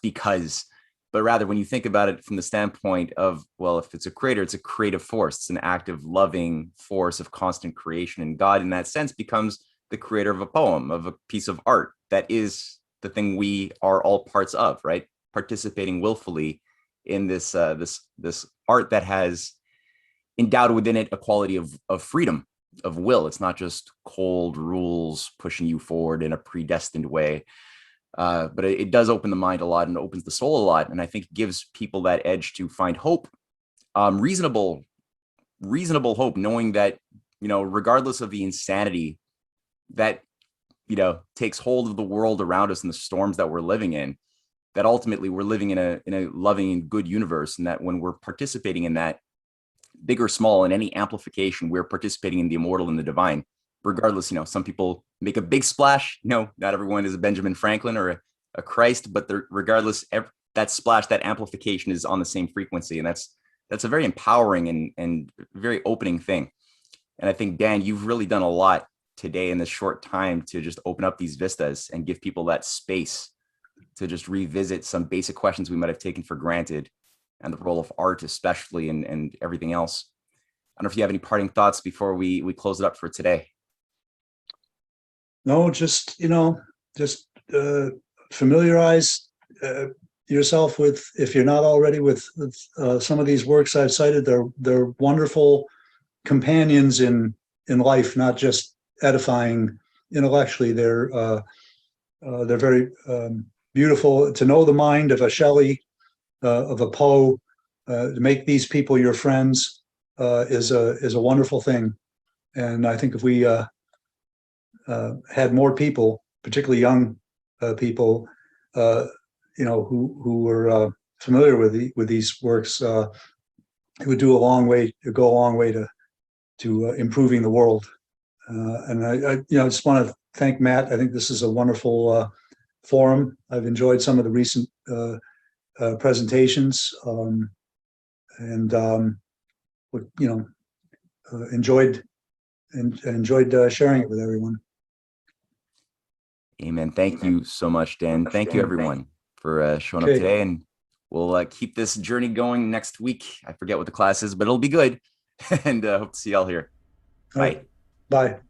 Speaker 4: because. But rather, when you think about it from the standpoint of, well, if it's a creator, it's a creative force. It's an active, loving force of constant creation. And God, in that sense, becomes the creator of a poem, of a piece of art. That is the thing we are all parts of, right? Participating willfully in this art that has endowed within it a quality of freedom, of will. It's not just cold rules pushing you forward in a predestined way. But it does open the mind a lot and opens the soul a lot. And I think it gives people that edge to find hope, reasonable hope, knowing that, regardless of the insanity that, takes hold of the world around us and the storms that we're living in, that ultimately we're living in a loving and good universe. And that when we're participating in that, big or small, in any amplification, we're participating in the immortal and the divine. Regardless, some people make a big splash. Not everyone is a Benjamin Franklin or a Christ, but regardless, that splash, that amplification is on the same frequency. And that's a very empowering and very opening thing. And I think, Dan, you've really done a lot today in this short time to just open up these vistas and give people that space to just revisit some basic questions we might have taken for granted, and the role of art especially, and everything else. I don't know if you have any parting thoughts before we close it up for today.
Speaker 2: No, just familiarize yourself with, if you're not already, with some of these works I've cited. They're wonderful companions in life, not just edifying intellectually. They're very beautiful. To know the mind of a Shelley, of a Poe, to make these people your friends is a wonderful thing. And I think if we had more people, particularly young people, who were familiar with these works, it would go a long way to improving the world. And I just want to thank Matt. I think this is a wonderful forum. I've enjoyed some of the recent presentations, and enjoyed sharing it with everyone.
Speaker 4: Amen. Thank you so much, Dan. Thank you, everyone, for showing up
Speaker 2: Okay.
Speaker 4: today. And we'll keep this journey going next week. I forget what the class is, but it'll be good. And hope to see y'all here.
Speaker 2: All right. Bye.